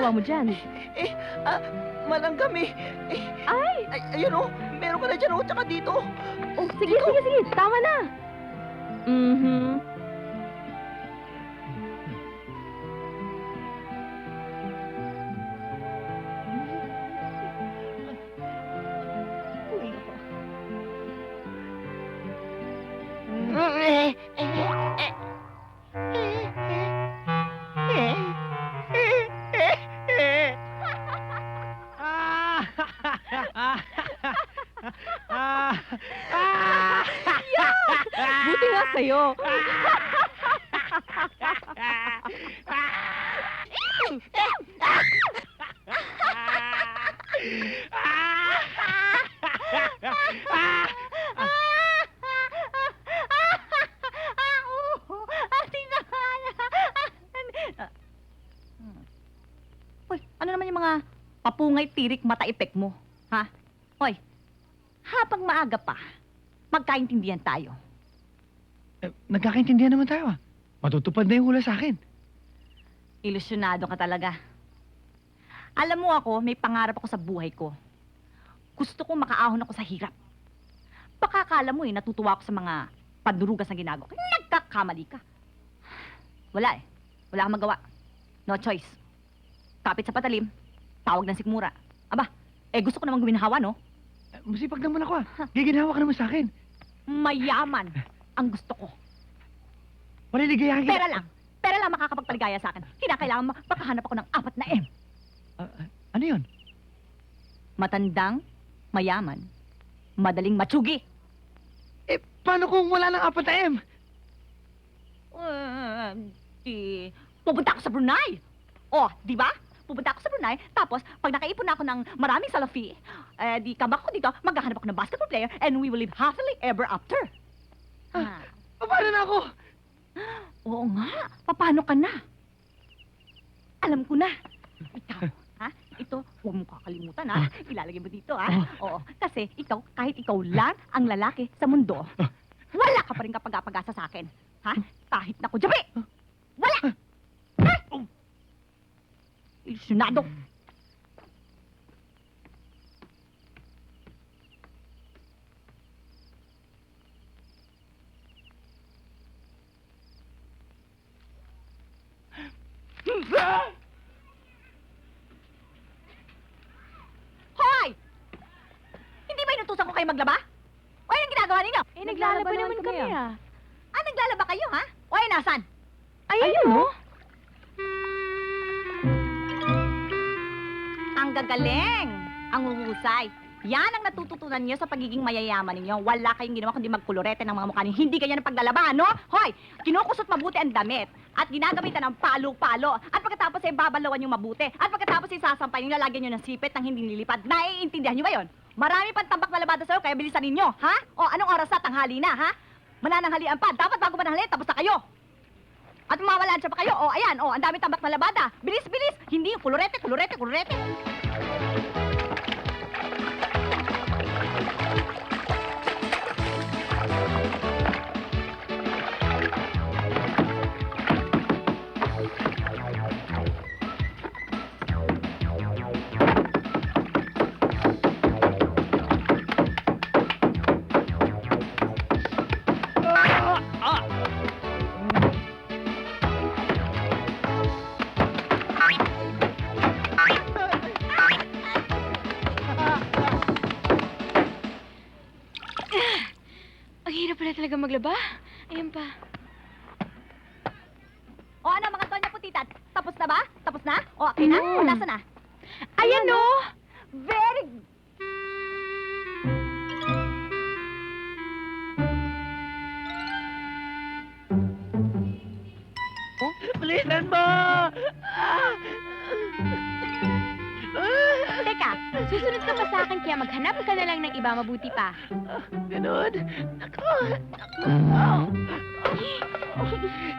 ginagawa mo dyan? Malanggam eh. Ay! Ayun oh, meron ka na dyan oh, tsaka dito. Oh, sige. Tama na. Mhm. Buti nga sa'yo. Hoy, ano naman yung mga papungay tirik mata epek mo? Ha? Hoy, habang maaga pa, magkaintindihan tayo. Nagkakaintindihan naman tayo ah. Matutupad na yung hula sa akin. Ilusyonado ka talaga. Alam mo ako, may pangarap ako sa buhay ko. Gusto kong makaahon ako sa hirap. Baka akala mo natutuwa ako sa mga pandurugas na ginagawa. Nagkakamali ka. Wala eh. Wala kang magawa. No choice. Kapit sa patalim, tawag ng sikmura. Aba, gusto ko naman guminhawa, no? Masipag naman ako ah. Giginhawa ka naman sa akin. Mayaman ang gusto ko. Maliligayahan kita. Pera lang. Pera lang makakapagpaligaya sa akin. Kinakailangan makahanap ako ng 4 na M. Ano yun? Matandang, mayaman, madaling matsugi. Paano kung wala ng 4 na M? Pupunta ako sa Brunei. Oh, di ba? Pupunta ako sa Brunei, tapos pag nakaipon na ako ng maraming salafi, di kabak ko dito, maghahanap ako ng basketball player, and we will live happily ever after. Paano na ako? Oo nga, paano ka na? Alam ko na. Ikaw, ha? Ito, huwag mo kakalimutan, ha? Ilalagay mo dito, ha? Oo, kasi ikaw, kahit ikaw lang ang lalaki sa mundo, wala ka pa rin kapag-apag-asa sa akin. Ha? Kahit na ko jabi! Wala! Ha? Ilusyonado! Hoy! Hindi ba inutusan ko kayo maglaba? O anong ginagawa ninyo? Naglalaba naman kami ah. Naglalaba kayo, ha? O nasan? Ayun mo? Ang gagaling! Ang huhusay. Yan ang natututunan niyo sa pagiging mayayaman ninyo. Wala kayong ginawa kundi magkulorete ng mga mukha niyo. Hindi ganyan ang paglalaba, no? Hoy! Kinukusot mabuti ang damit. At ginagamitan ng palo-palo. At pagkatapos ay babalawan yung mabuti. At pagkatapos ay sasampay yung lalagyan nyo ng sipit ng hindi nilipad. Naiintindihan nyo ba yun? Marami pang tambak na labada sa'yo, kaya bilisan ninyo, ha? O anong oras na? Tanghali na, ha? Manananghalian pa. Dapat bago mananghali, tapos na kayo. At mawalaan siya pa kayo. O, ayan. O, ang dami tambak na labada. Bilis, bilis. Hindi yung kulorete, kulorete, kulorete. Ang hirap pala talaga maglaba. Ayan pa. O ano mga Doña Putita? Tapos na ba? Tapos na? O okay na? O nasa na? Ayan o! Very... Bilisan mo! Teka, susunod ka pa sa akin kaya maghanap ka na lang ng iba mabuti pa. Ganun? Ako!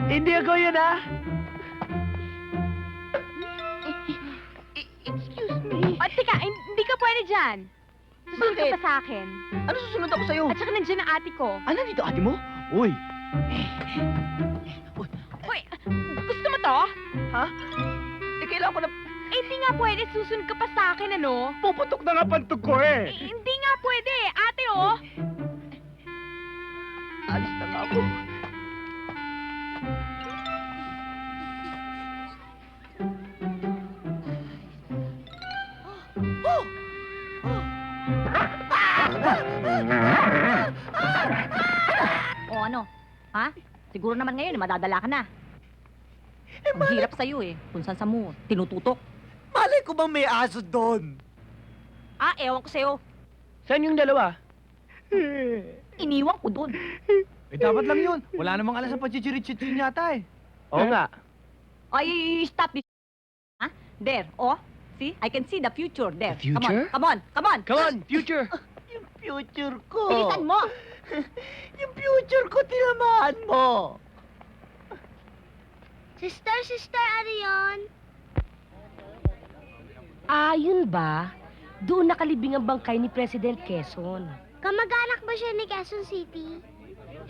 Hindi ako yun, ha? Excuse me. O, teka, hindi ka pwede dyan. Susunod ka Bakit? pa sa akin. Ano susunod ako sa'yo? At saka nandiyan ang ate ko. Ano dito, ate mo? Uy. Uy, gusto mo to? Ha? Kailangan ko na... hindi nga pwede susunod ka pa sa akin, ano? Puputok na nga pantog ko eh. Hindi nga pwede. Ate, oh. Alis na nga ako. O ano? Ha? Siguro naman ngayon, madadala ka na. Ang hirap sa'yo eh. Kung saan sa mo, tinututok. Malay ko bang may aso doon? Ah, ewan ko sa'yo. Saan yung dalawa? Iniwan ko dun. Eh, dapat lang yun. Wala namang alas sa pagchichirit-chit yun yata eh. Oo nga. Ay, stop this. Ha? There, oh. See? I can see the future there. The future? Come on, come on, come on. Come on, future. Yung future ko. Bilisan mo. Yung future ko, tinamaan mo. Sister, ano yun? Ah, yun ba? Doon nakalibing ang bangkay ni President Quezon. Kamag-anak ba siya ni Quezon City?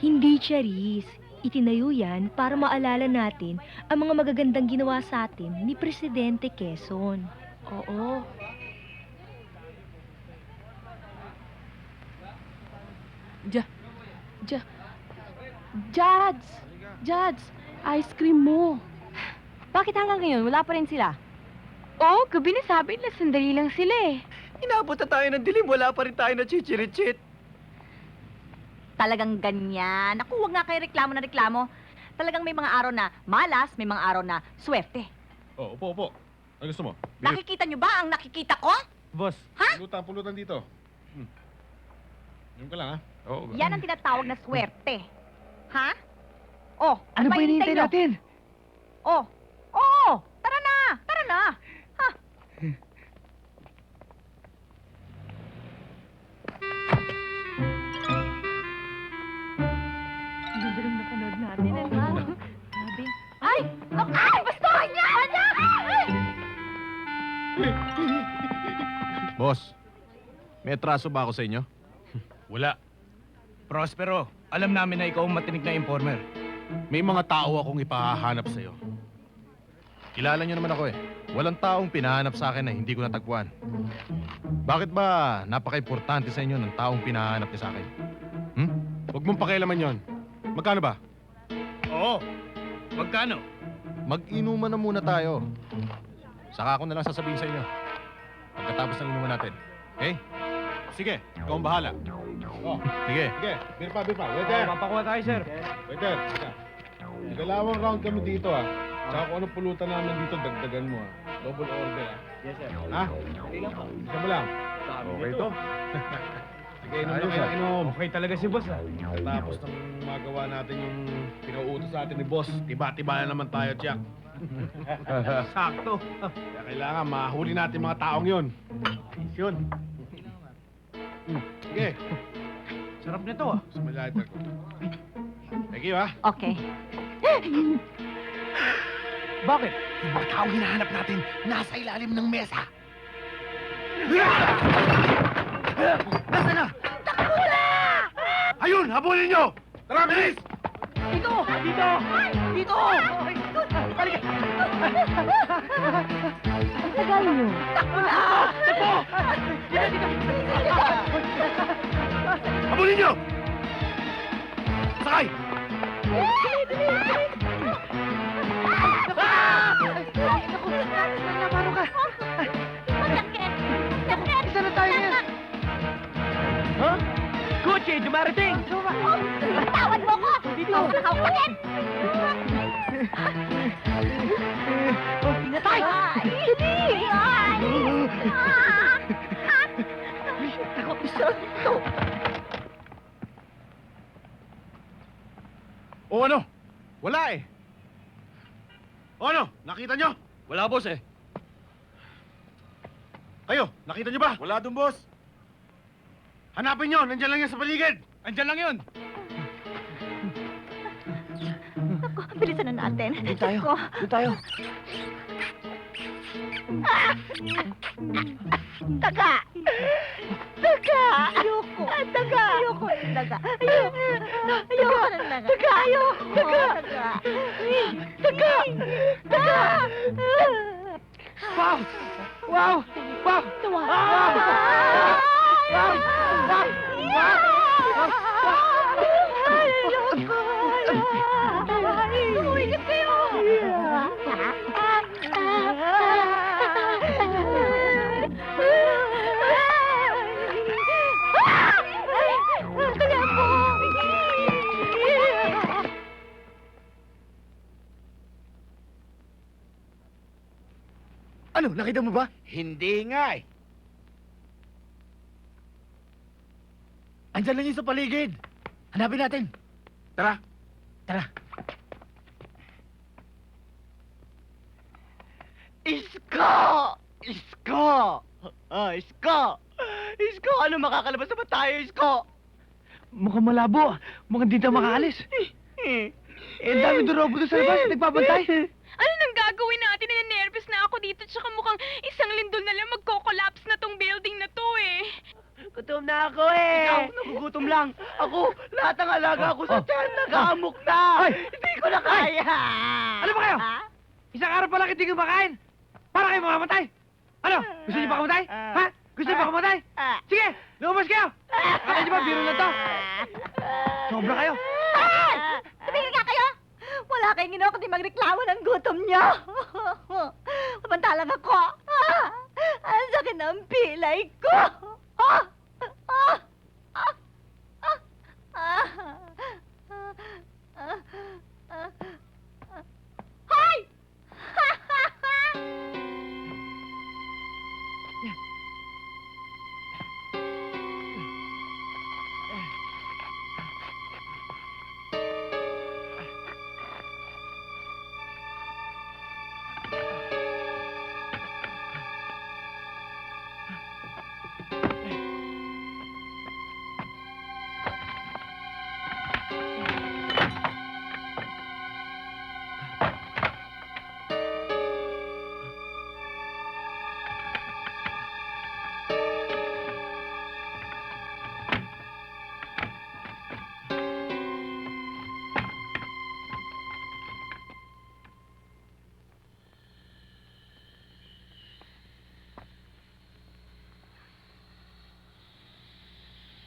Hindi, Charis. Itinayo yan para maalala natin ang mga magagandang ginawa sa atin ni Presidente Quezon. Oo. Jads, ice cream mo. Bakit hanggang ngayon, wala pa rin sila? Oo, gabi na sabi nila, sandali lang sila eh. Inabot na tayo ng dilim, wala pa rin tayo na chichirit-chit. Talagang ganyan. Naku, huwag nga kayo reklamo na reklamo. Talagang may mga araw na malas, may mga araw na swerte. Oh, upo. Ano gusto mo? Nakikita nyo ba ang nakikita ko? Boss. Ha? Pulutan dito. Yung ka lang, ha? Oo. Yan ang tinatawag na swerte. Ha? Oh, Ano ba hinihintay nyo? natin? Oh, oh, tara na, tara na. Ha? Ang ganda ng napanood natin, ano? Sabi, ay, basta niya! Boss, may atraso ba ako sa inyo? Wala. Prospero, alam namin na ikaw ang matinig na informer. May mga tao akong ipahahanap sa'yo. Kilala niyo naman ako eh. Walang taong pinahanap sa akin na hindi ko natagpuan. Bakit ba napaka-importante sa inyo ng taong pinahanap niya sa akin? Huwag mong pakialaman yon. Magkano ba? Oo. Magkano? Mag-inuman na muna tayo. Saka ako na lang sasabihin sa inyo. Pagkatapos ng inuman natin. Okay? Sige, ikaw ang bahala. Oh, sige. Sige, beer pa. Waiter! Papakuha tayo, sir. Waiter, teka. Dalawang round kami dito, ha. Saka kung anong pulutan namin dito, dagdagan mo, ha. Double order, ha. Yes, sir. Ha? Isa mo lang. Okay to. Sige, inom na kayo, inom. Okay talaga si boss, ah. Tapos nang magawa natin yung pinauutos sa atin ni boss, tiba-tiba na naman tayo, Jack. Sakto. Kaya kailangan mahuli natin mga taong yun. Yun. Sige. Sarap nito, ah. Sa malita ko. Thank you, ha? Okay. Bakit? Yung mga taong hinahanap natin, nasa ilalim ng mesa. Nasaan na? Ayun, habulin nyo! Tara, bilis! Dito! Dito! Dito! Halika! Ang tagal nyo. Habulin nyo! Sakay! Napano ka? Isa na tayo ngayon. Ha? Kotse, dumarating! Tawad mo ko! Dito! Nakakawakin! Ingat tayo! O ano? Wala eh. O ano? Nakita nyo? Wala, boss eh. Kayo, nakita nyo ba? Wala dun, boss. Hanapin nyo, nandyan lang yan sa paligid. Andyan lang yun. Bilisan na natin. Doon tayo. Ko. Doon tayo. Taga! Taga! Ayoko! Taga! Ayoko ng taga! Ayoko ng taga! Taga! Ayoko! Taga! Taga! Taga! Wow! Ano, nakita mo ba? Hindi nga eh. Andyan lang yun sa paligid. Hanapin natin. Tara. Tara. Isko! Isko! Isko! Isko, ano makakalabas naman tayo, Isko? Mukhang malabo. Mukhang di tayo makaalis. Ang dami durobo doon sa labas. Nagbabantay. Ano nang gagawin natin? Nervous na ako dito. Tsaka mukhang isang lindol na lang magko-collapse na tong building na to eh. Gutom na ako eh. Ikaw, nagugutom lang. Ako, lahat ng alaga ko sa tiyan, nag-aamok na. Hindi ko na kaya. Ano ba kayo? Isang araw pa lang hindi kayo makain. Para kayo mamamatay. Ano? Gusto niyo ba kamatay? Ha? Gusto niyo ba kamatay? Sige, lumabas kayo. Akala niyo ba, biro lang to? Sobra kayo. Tumigil nga kayo! Wala kayong ginawa kundi magreklamo ng gutom niyo. Samantalang ako, ang sakit ng pilay ko. Hoy!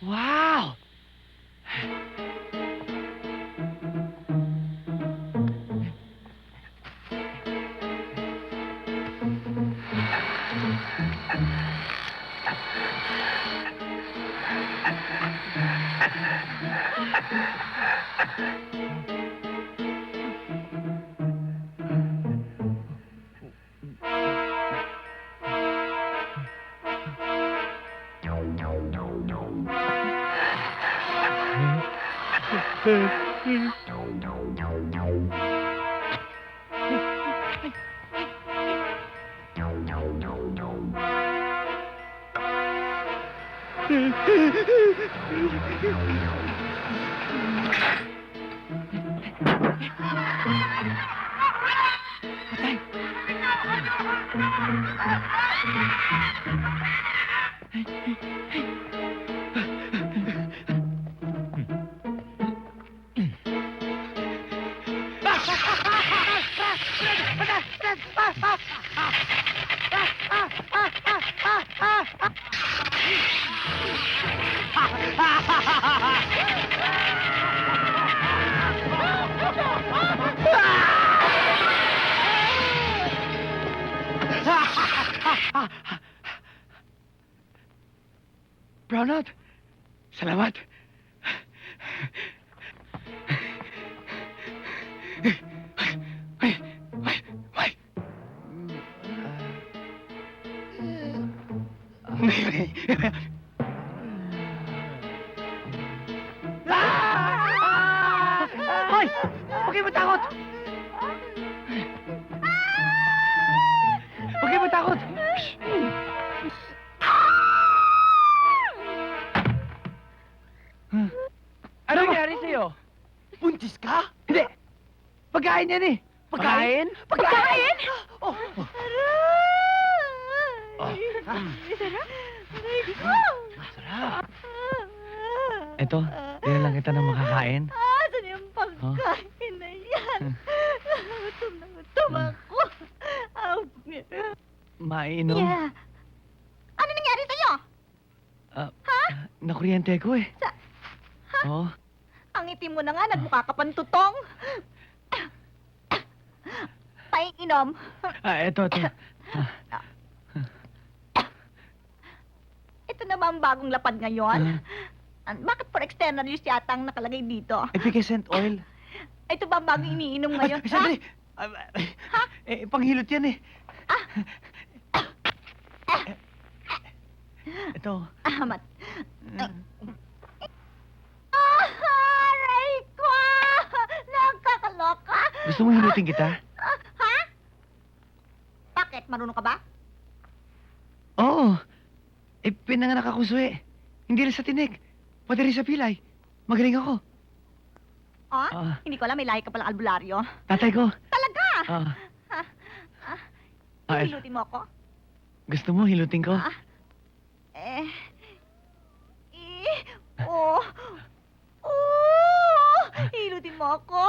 Wow! Brownout, salamat. Hoy! Huwag kayo matakot! Huwag kayo matakot. Ano nangyari sa'yo? Buntis ka? Hindi. Pagkain yan eh. Pagkain? Pagkain? Oh. Sarap. Ito, lang kita na makakain. Saan yung pagkain na yan? Gutom na gutom ako. Mainom. Yeah. Ano nangyari sa'yo? Nakuryente ko eh. Oo. Ang itim mo na nga, nagmukha ka pang tutong. Paiinom. Ito. Ito na ba ang bagong lapad ngayon? Bakit for external use yata ang nakalagay dito? Efficacent oil. Ito ba ang bagong iniinom ngayon? Sandali. Panghilot yan eh. Ito. Amat. Aray ko! Nakakaloka! Gusto mo hinutin kita? Ha? Bakit? Marunong ka ba? Oo. Eh, pinanganak ako suwi. Hindi rin sa tinik. Pati rin sa pilay. Magaling ako. Ah? Hindi ko alam, may lahi ka palang albularyo. Tatay ko. Talaga? Ah. Hilutin mo ako? Gusto mo hilutin ko? Oh. Hilutin mo ako?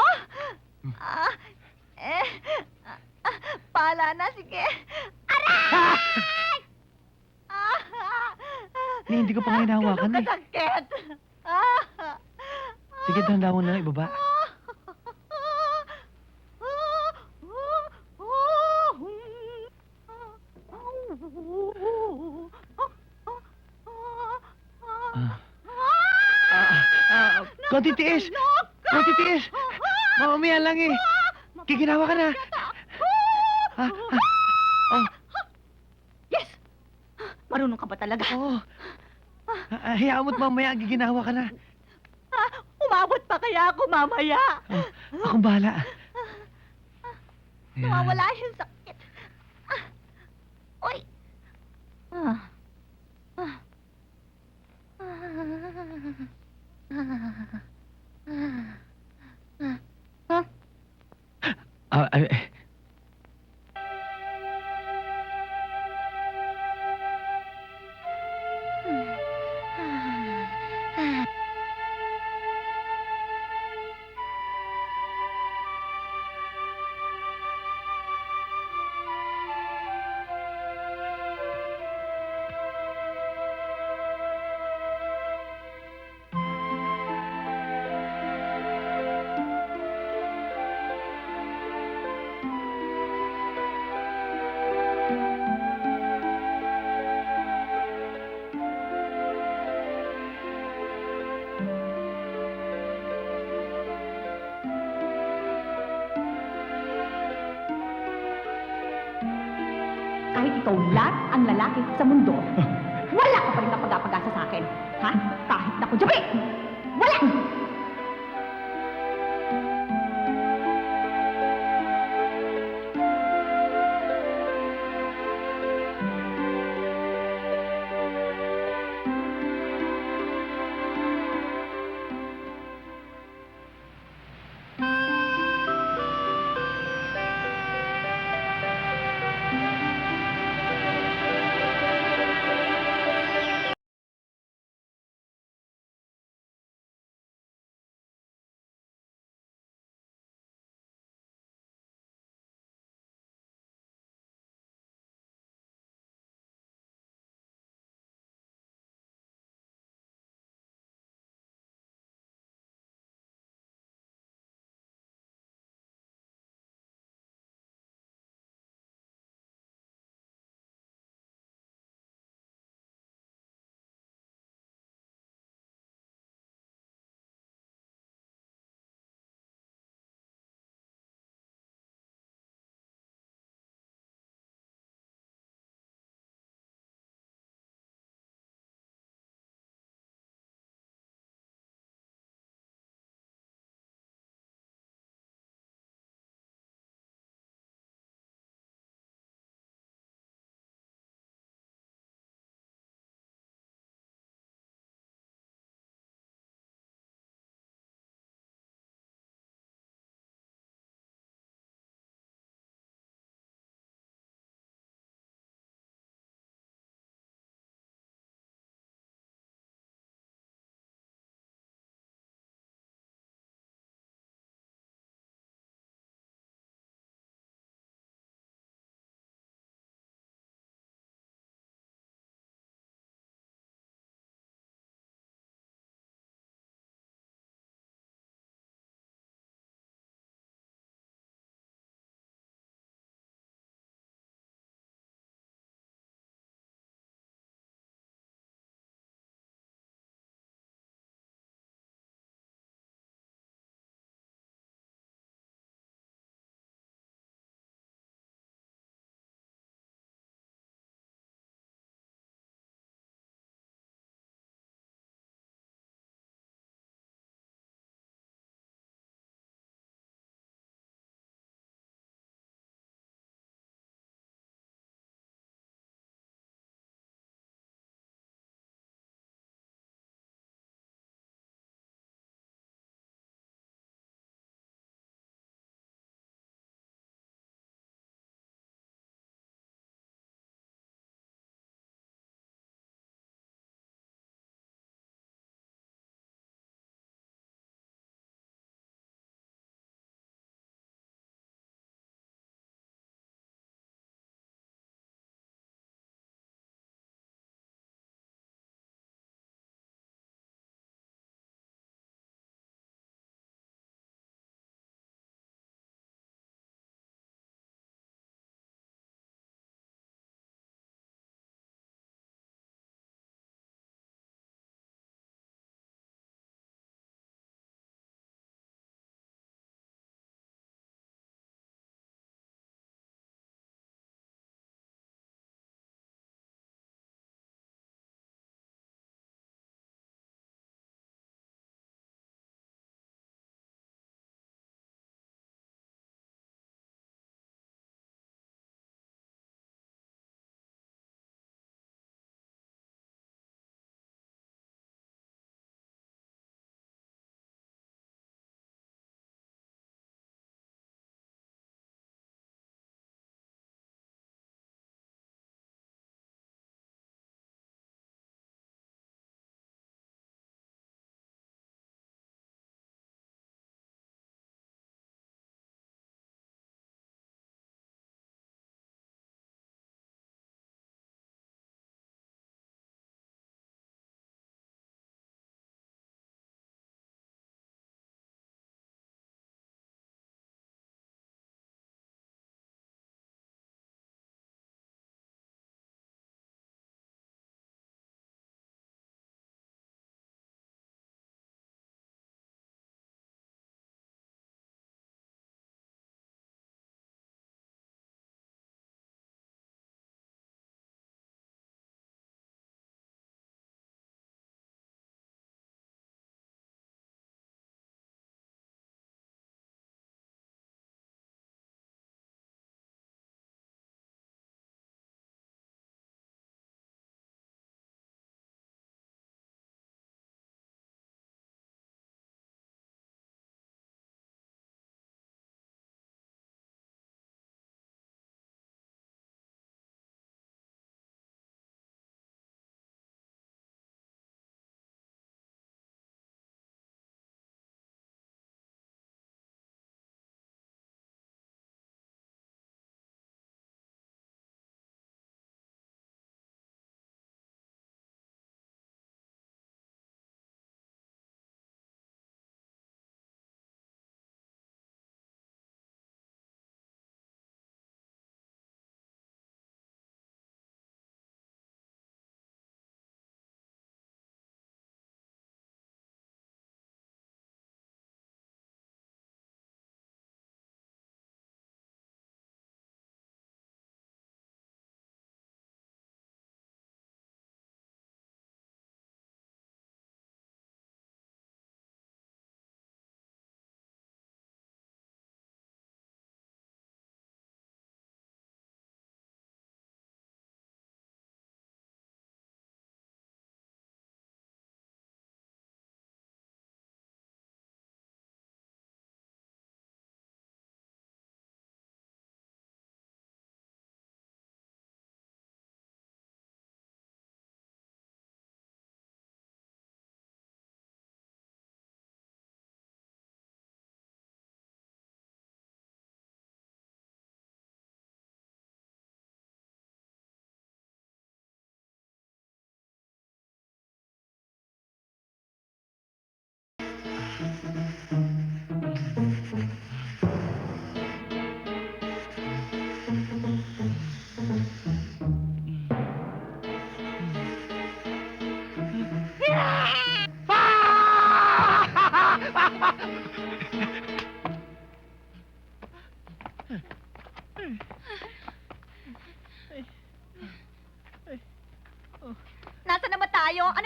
Pala na, sige. Aray! Hindi ko pa nga hinahawakan eh. Kasakit. Sige, tanda mo na lang ibaba. Konti tiis! Konti tiis! Mamamaya lang eh. Giginawa ka na. Yes! Marunong ka ba talaga? Oo. Hayaan mo't mamaya giginawa ka na. Umabot pa kaya ako mamaya? Akong bahala. Nawawala yung sakit. Uy! Kahit ikaw lahat ang lalaki sa mundo, wala ka pa rin kapag-apag-asa sa akin. Ha? Kahit na jabi! Wala!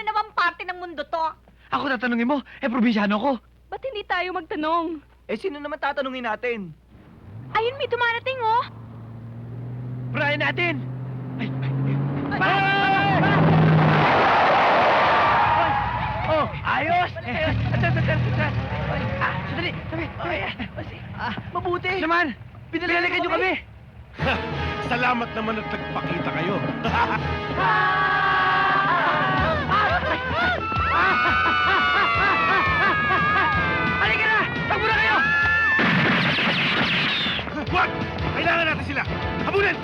naman parte ng mundo to? Ako tatanungin mo, probinsyano ko. Ba't hindi tayo magtanong? Sino naman tatanungin natin? Ayun, may dumarating, oh. Burahin natin! Oh, ayos! Sandali! Tabi! Mabuti! Naman! Pinalikan nyo kami! Salamat naman at nagpakita kayo. Halika na! Takbo na kayo! Wag! Kailangan natin sila! Habulin!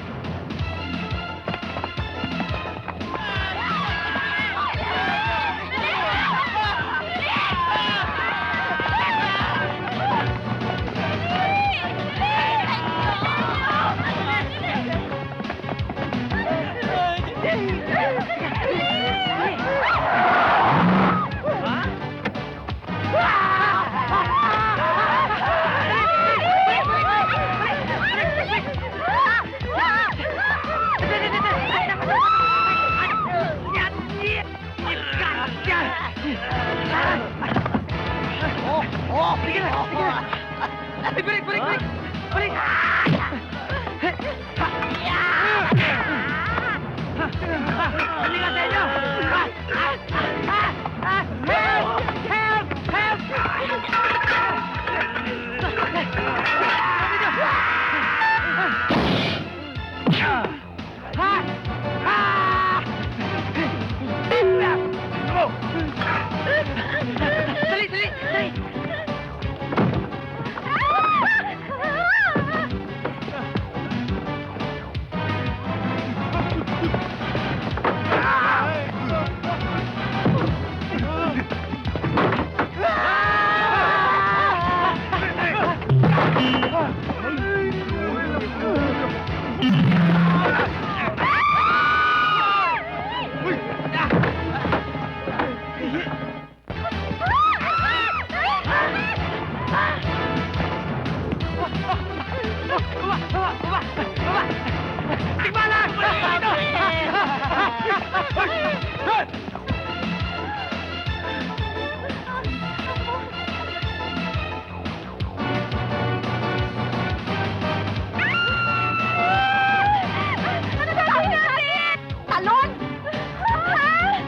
Talon!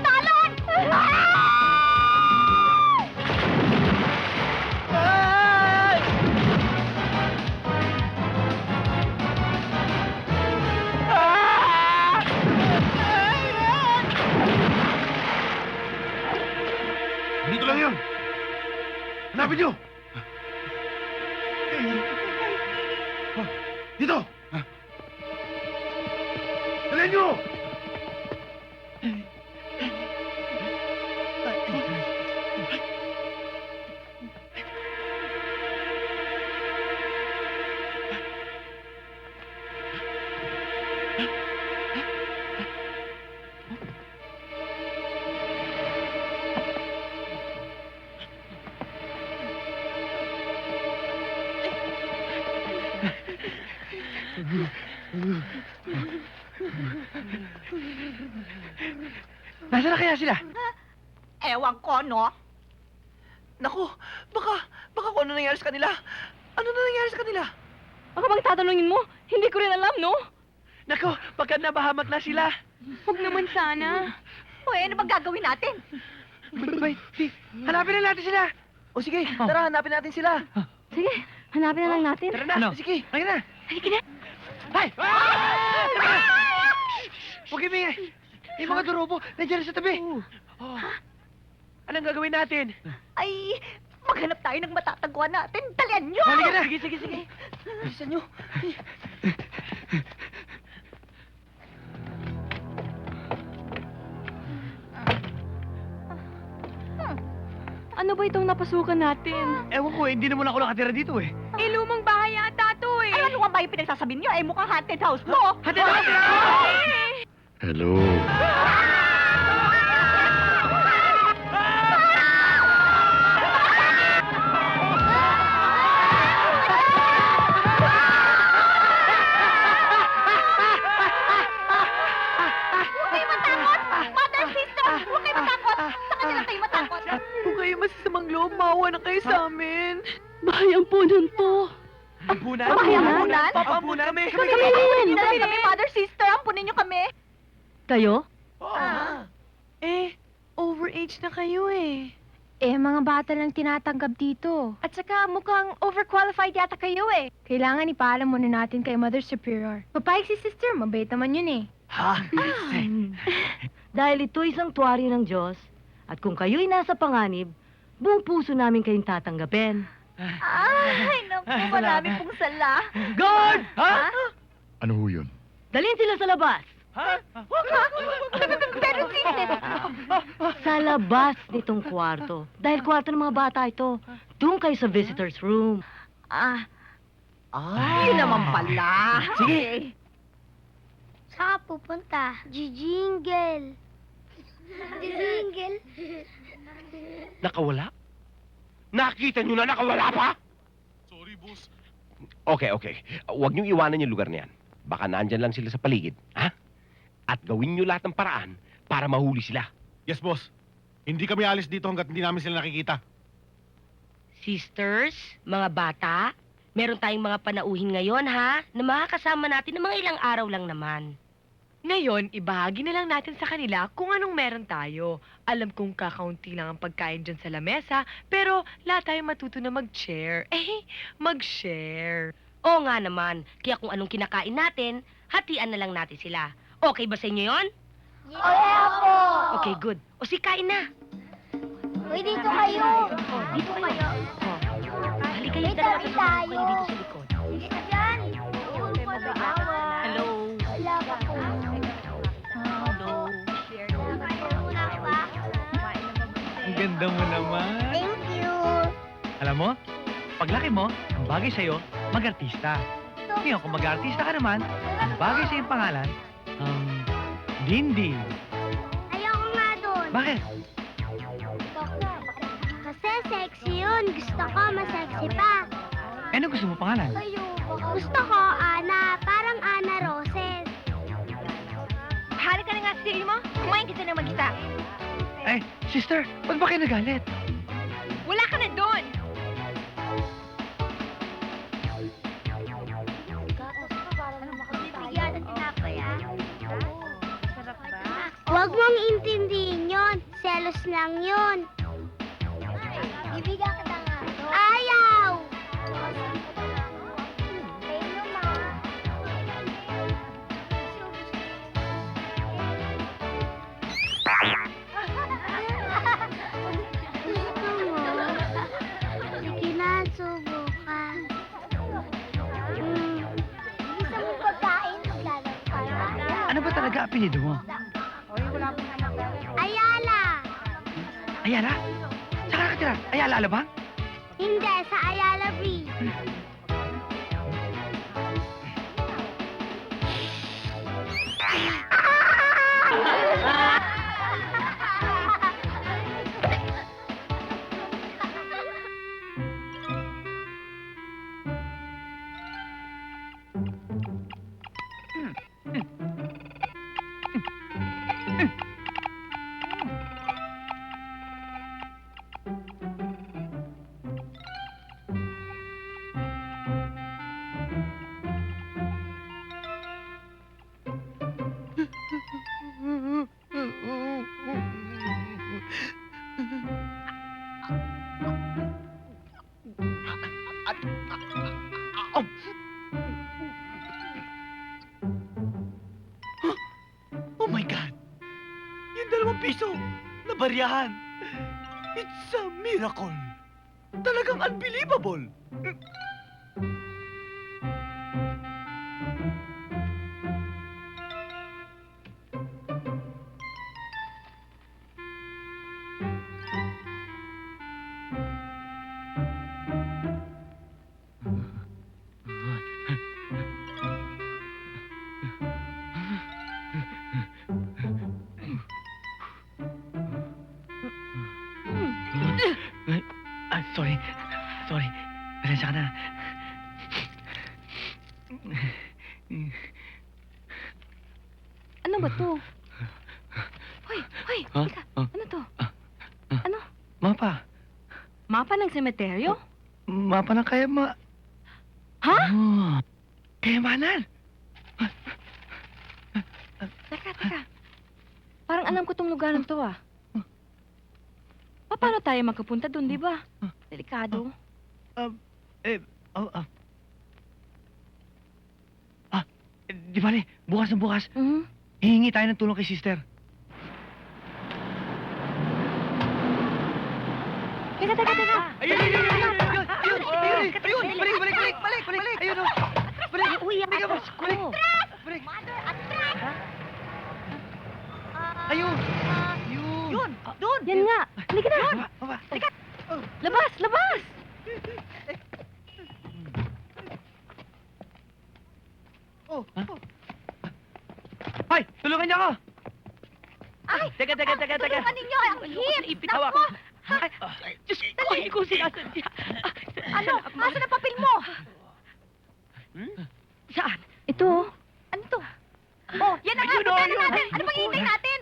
Talon! Dito lang yun! Hanapin nyo! Dito! Dali nyo! Nasaan na kaya sila? Ewan ko, no? Naku, baka kung ano nangyari sa kanila. Ano na nangyari sa kanila? Baka bang tatanungin mo? Hindi ko rin alam, no? Nako, pagka nabahamak na sila. Huwag naman sana. O, ano bang gagawin natin? Hanapin na natin sila. O sige, tara, hanapin natin sila. Sige, hanapin na lang natin. Tara na, Ano? sige. Halika na. Halika na. Hay! Huwag ibigay. Yung mga durobo, nandiyan sa tabi. Oh. Anong gagawin natin? Ay, maghanap tayo ng matatagpuan natin. Dalian nyo! Halika na. Sige. Bilisan nyo. Ano ba itong napasukan natin? Ewan ko, hindi naman ako nakatira dito eh. Lumang bahay yata to eh. Ay, ano nga ba yung pinagsasabihin nyo? Eh, mukhang haunted house mo. Haunted house! Hello. Huwag kayo matakot! Mother, sister, huwag kayo matakot! masasamang loob, maawa na kayo sa amin. Bahay ampunan to. Ampunan? Ampunan? Papaampunan kami. Kami, mother, sister, ampunin niyo kami. Kayo? Overage na kayo eh. Mga bata lang tinatanggap dito. At saka mukhang overqualified yata kayo eh. Kailangan ipaalam muna natin kay Mother Superior. Papayag si sister, mabait naman yun eh. Ha? Dahil ito isang tuwari ng Diyos, at kung kayo'y nasa panganib, buong puso namin kayong tatanggapin. Ay, naku, marami pong sala. Guard! Ha? Ano ho yun? Dalhin sila sa labas. Ha? Pero sister, Sa labas nitong kwarto. Dahil kwarto ng mga bata ito. Doon kayo sa visitor's room. yun naman pala. Sige. Saan ka pupunta? Jijingle. Jijingle? Nakawala? Nakita nyo na nakawala pa? Sorry, boss. Okay. Huwag nyo iwanan yung lugar na yan. Baka nandyan lang sila sa paligid, ha? At gawin nyo lahat ng paraan para mahuli sila. Yes, boss. Hindi kami alis dito hanggat hindi namin sila nakikita. Sisters, mga bata, meron tayong mga panauhin ngayon, ha? Na makakasama natin ng mga ilang araw lang naman. Ngayon, ibahagi na lang natin sa kanila kung anong meron tayo. Alam kong kakaunti lang ang pagkain dyan sa lamesa, pero lahat tayo matuto na mag-share. Mag-share. Oo nga naman, kaya kung anong kinakain natin, hatian na lang natin sila. Okay ba sa inyo yon? Yeah po! Okay, good. O si kain na. Uy, dito kayo! Dito kayo. Halika kayo May dalawa tabi sa tayo. kayo dito sa likod. Sige na dyan! Hello. Wala pa po. Hello. Wala pa. Ang ganda mo naman. Thank you! Alam mo, paglaki mo, ang bagay sa'yo, mag-artista. Ngayon, kung mag-artista ka naman, ang bagay sa iyong pangalan, Dindi. Ayoko nga doon. Bakit? Kasi sexy yun. Gusto ko mas-sexy pa. Ano gusto mo pangalan? Gusto ko, Ana. Parang Ana Roses. Halika na nga sa sarili mo. Kumain kita na magkita. Ay, sister, ba't ba kayo nagalit? Wala ka na doon. Bibigyan ng tinapay, ah. Huwag mong intindihin yun. Selos lang yun. Bibigyan ka na nga. Ayaw! Sige na, subukan. Gusto mo pagkain? Maglalaro ka na. Ano ba talaga apelido mo? Ayala! Ayala? Saan ka nakatira? Ayala Alabang? Hindi, sa Ayala Bridge. Oh my God! Yung 2 piso, nabaryahan. It's a miracle. Talagang unbelievable. Sorry. Pasensya ka na. Ano ba to? Hoy, Ha? teka. Ano to? Ano? Mapa, Mapa ng semeteryo? Mapa ng Ha? kayamanan. Teka. Parang alam ko tong lugar na to, ah. Paano tayo magkapunta doon, di ba? Delikado. Di ba, bukas na bukas, Mhm. hihingi tayo ng tulong kay sister. Teka. Ayun! Balik! Ayun, oh! Balik! Uy, ang Balik! atas ko. Balik! Mother, attract! Ayun! Yun! Doon! Yan nga. Halika na. Baba! Labas! Hoy! Tulungan niyo ako! Ay! Teka! Tulungan ninyo! Ang hip! Ipit Naku! hawak. Diyos ko, hindi ko sinasadya. Ano? Asan ang papel mo? Saan? Ito. Ano to? Oh, yan na nga! Ayun, Punta na ayun. natin! Ano bang hihintay natin?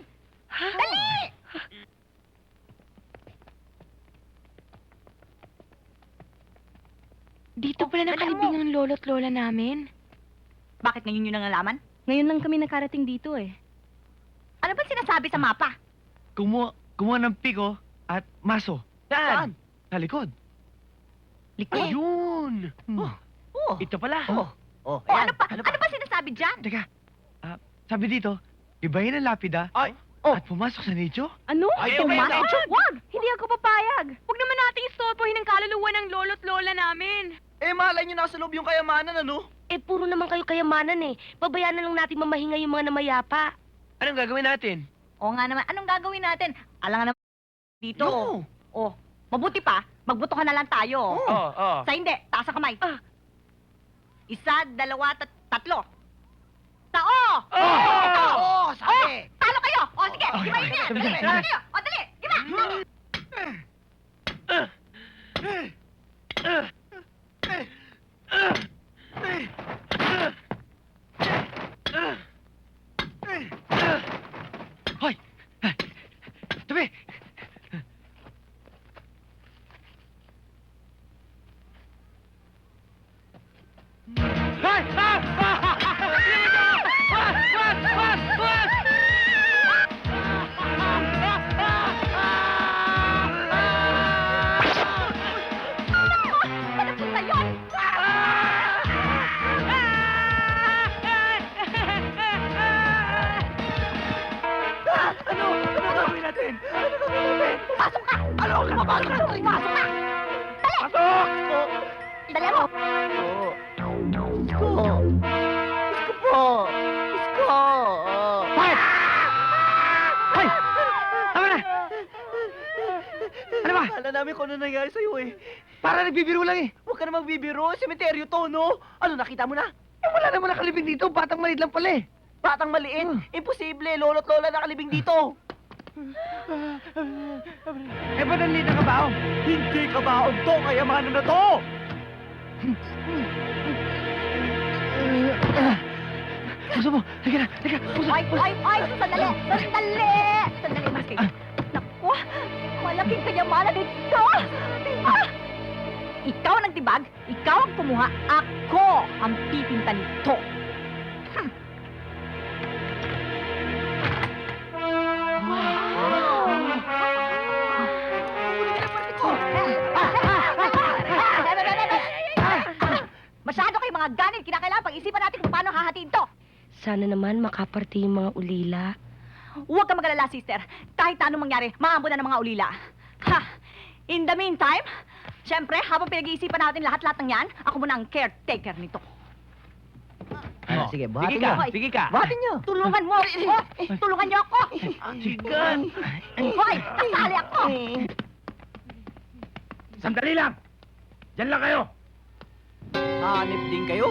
Dali! Dito pala dali nakalibing ang lolo't lola namin. Bakit ngayon yun ang nalaman? Ngayon lang kami nakarating dito eh. Ano ba sinasabi sa mapa? Kumuha ng piko at maso. Saan? Sa likod. Likod? Ayun! Oh. Ito pala. Oh, ano pa sinasabi dyan? Teka, sabi dito, ibahin ang lapida at pumasok sa nicho? Ano? Ay, Pumasok? Wag! Hindi ako papayag. Huwag naman nating istorbohin ang kaluluwa ng lolo't lola namin. Malay nyo nasa loob yung kayamanan, ano? Puro naman kayo kayamanan eh. Pabayaan na lang natin mamahinga yung mga namayapa. Anong gagawin natin? Oo nga naman, anong gagawin natin? Alang naman dito. No. Oh, mabuti pa, magbutuhan na lang tayo. Oo. Sa hindi, taas ang kamay. 1, 2, 3. Tao! Oo, sabi! Talo kayo! O, sige, gibayin niya! sabi, Dali, sabi. talo kayo! O, dali! Giba! Hoy! Tabi! Ano punta yun? Ano gagawin natin? Pumasok ka! Ano? Lumabas ka! Pumasok ka! Pasok! Dali mo! Isko po! Isko! Hoy! Hoy! Tama na! Ano ba? Akala namin kung ano nangyari sa'yo eh. Para nagbibiro lang eh. Huwag ka na magbibiro. Sementeryo to, no? Ano, nakita mo na? Wala naman nakalibing dito. Batang maliit lang pala eh. Batang maliit. Imposible. Lolo't lola nakalibing dito. Ba't ang liit ng kabaong? Hindi kabaon to. Kayamanan na to. Puso mo. Halika na. Halika. Puso. Ay! Sandali! Mas kayo. Naku! Malaking kayamanan dito! Diba? Ikaw ang nagtibag, ikaw ang kumuha, ako ang pipinta nito. Masyado kayo mga ganit, kinakailangan pag-isipan natin kung paano hahatiin to. Sana naman makaparte yung mga ulila. Huwag ka mag-alala, sister. Kahit anong mangyari, maambo na ng mga ulila. Ha! In the meantime, syempre, habang pinag-iisipan natin lahat-lahat ng yan, ako muna ang caretaker nito. Ano, sige, buhatin Sige ka. nyo. Sige ka. Buhatin nyo. Tulungan mo! Tulungan niyo ako! Sige. Hoy! Nasali ako! Sandali lang. Diyan lang kayo. Hanip din kayo.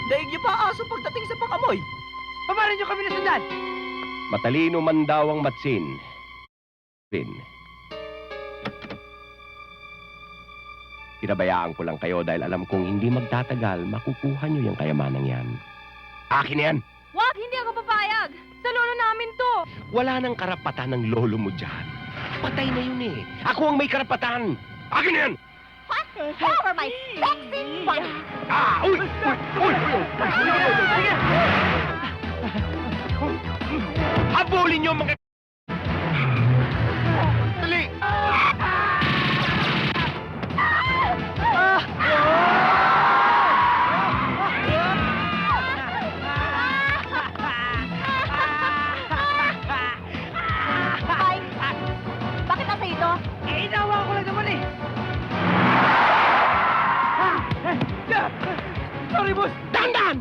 Daig niyo pa aso pagdating sa pangamoy. Paano nyo kami nasundan? Matalino man daw ang matsin. Pin. Pinabayaan ko lang kayo dahil alam kong hindi magtatagal makukuha nyo yung kayamanang yan. Akin yan. Wag! Hindi ako papayag! Sa lolo namin to! Wala nang karapatan ng lolo mo dyan. Patay na yun eh. Ako ang may karapatan. Akin na yan! What? Cover my sexy body! Uy! Habulin niyo mga... Dali! Bye! Bakit nasa ito? Inawa ko lang naman eh! Sorry, boss! Dandan!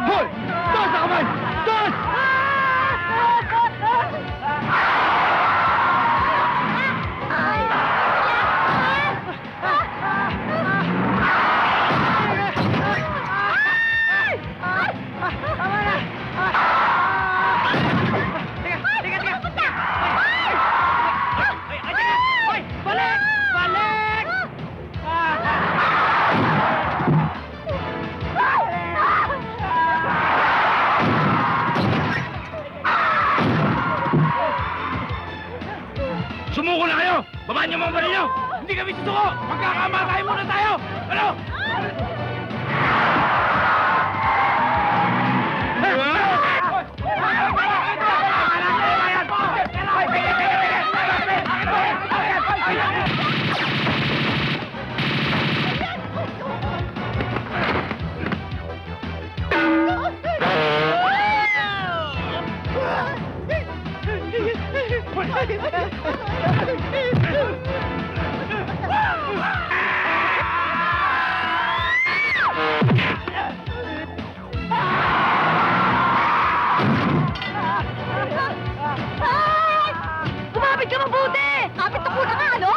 Hoy! Taas na kamay! Taas! Sumuko na kayo! Babaan niyo mga baril niyo! Hindi kami susuko! Magkakamatay muna tayo! Ano? Kumapit ka mabuti! Kapit na muna ka, ano?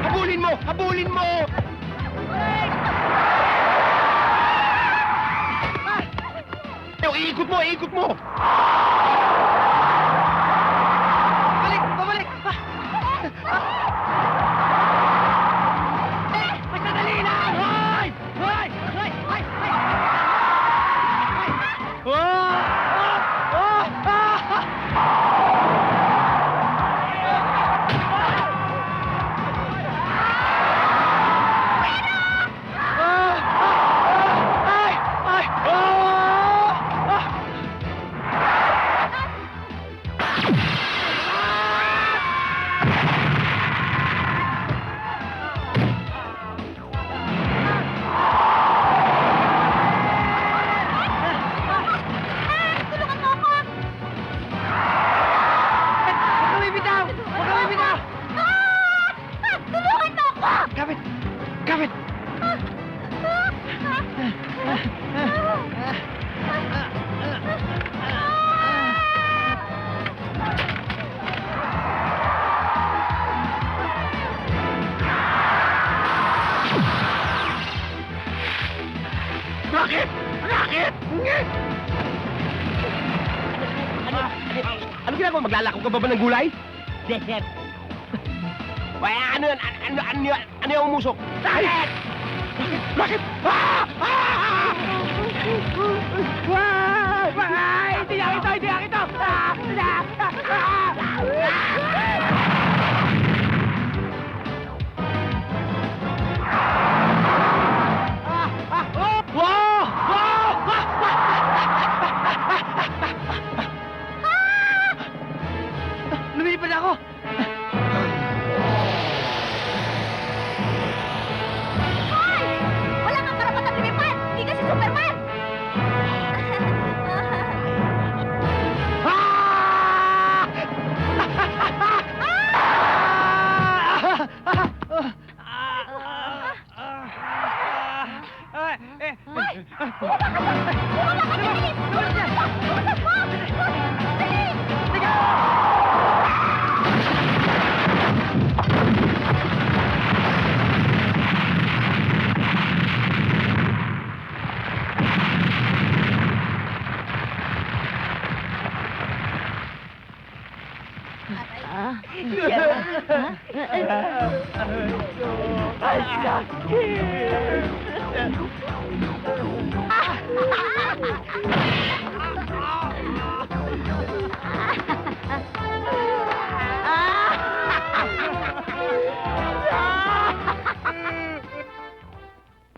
Habulin mo! Habulin mo! Iikot mo! Iikot mo! Balik! Babalik! Magsadali lang! Hoy! Bakit? Bakit? Ano ginagawa? Maglalakaw ka ba ng gulay? Yes. Ano yan? Ano yung umusok? Bakit? Bakit? Hindi yan ito! Lumilipad ako! Wala kang karapatang lumipad! Hindi ka si Superman!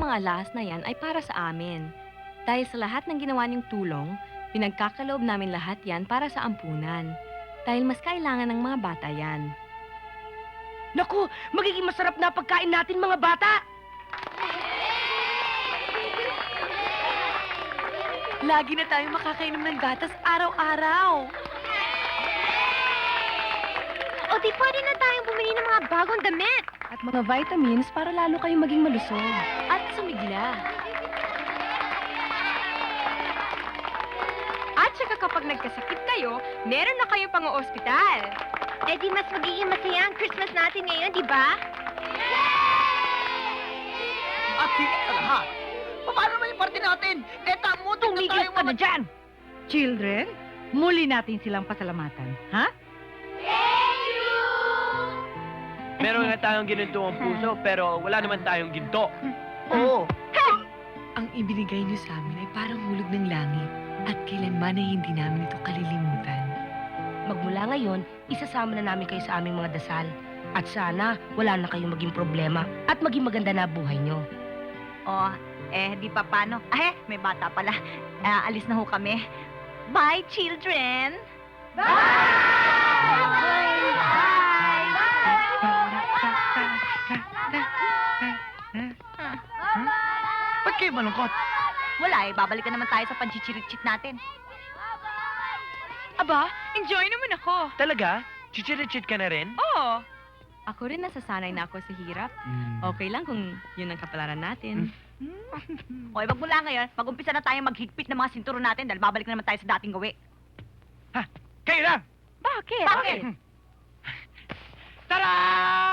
Mga alas na yan ay para sa amin. Dahil sa lahat ng ginawa niyong tulong, pinagkakaloob namin lahat yan para sa ampunan. Dahil mas kailangan ng mga bata yan. Naku, magiging masarap na pagkain natin mga bata! Lagi na tayong makakainom ng gatas araw-araw. O di pwede na tayong bumili ng mga bagong damit. At mga vitamins para lalo kayong maging malusog. At sumigla. At saka kapag nagkasakit kayo, meron na kayong pang-ospital. Eh di mas magiging masaya ang Christmas natin ngayon, di ba? At higit sa lahat, paano naman yung party natin? Tamo, Tumigil ka na dyan! Children, muli natin silang pasalamatan, ha? Meron nga tayong ginintong puso, pero wala naman tayong ginto. Oo. Ang ibinigay niyo sa amin ay parang hulog ng langit. At kailanman ay hindi namin ito kalilimutan. Magmula ngayon, isasama na namin kayo sa aming mga dasal. At sana, wala na kayong maging problema at maging maganda na buhay nyo. Di pa paano? May bata pala. Alis na ho kami. Bye, children! Ba't kayo malungkot? Wala babalikan naman tayo sa panchichirit-chit natin. Aba, enjoy naman ako. Talaga? Chichirichit ka na rin? Oo. Ako rin nasasanay na ako sa hirap. Okay lang kung yun ang kapalaran natin. Magmula ngayon, mag-umpisa na tayong maghigpit ng mga sinturon natin dahil babalik na naman tayo sa dating gawi. Kayo lang! Bakit? Tara!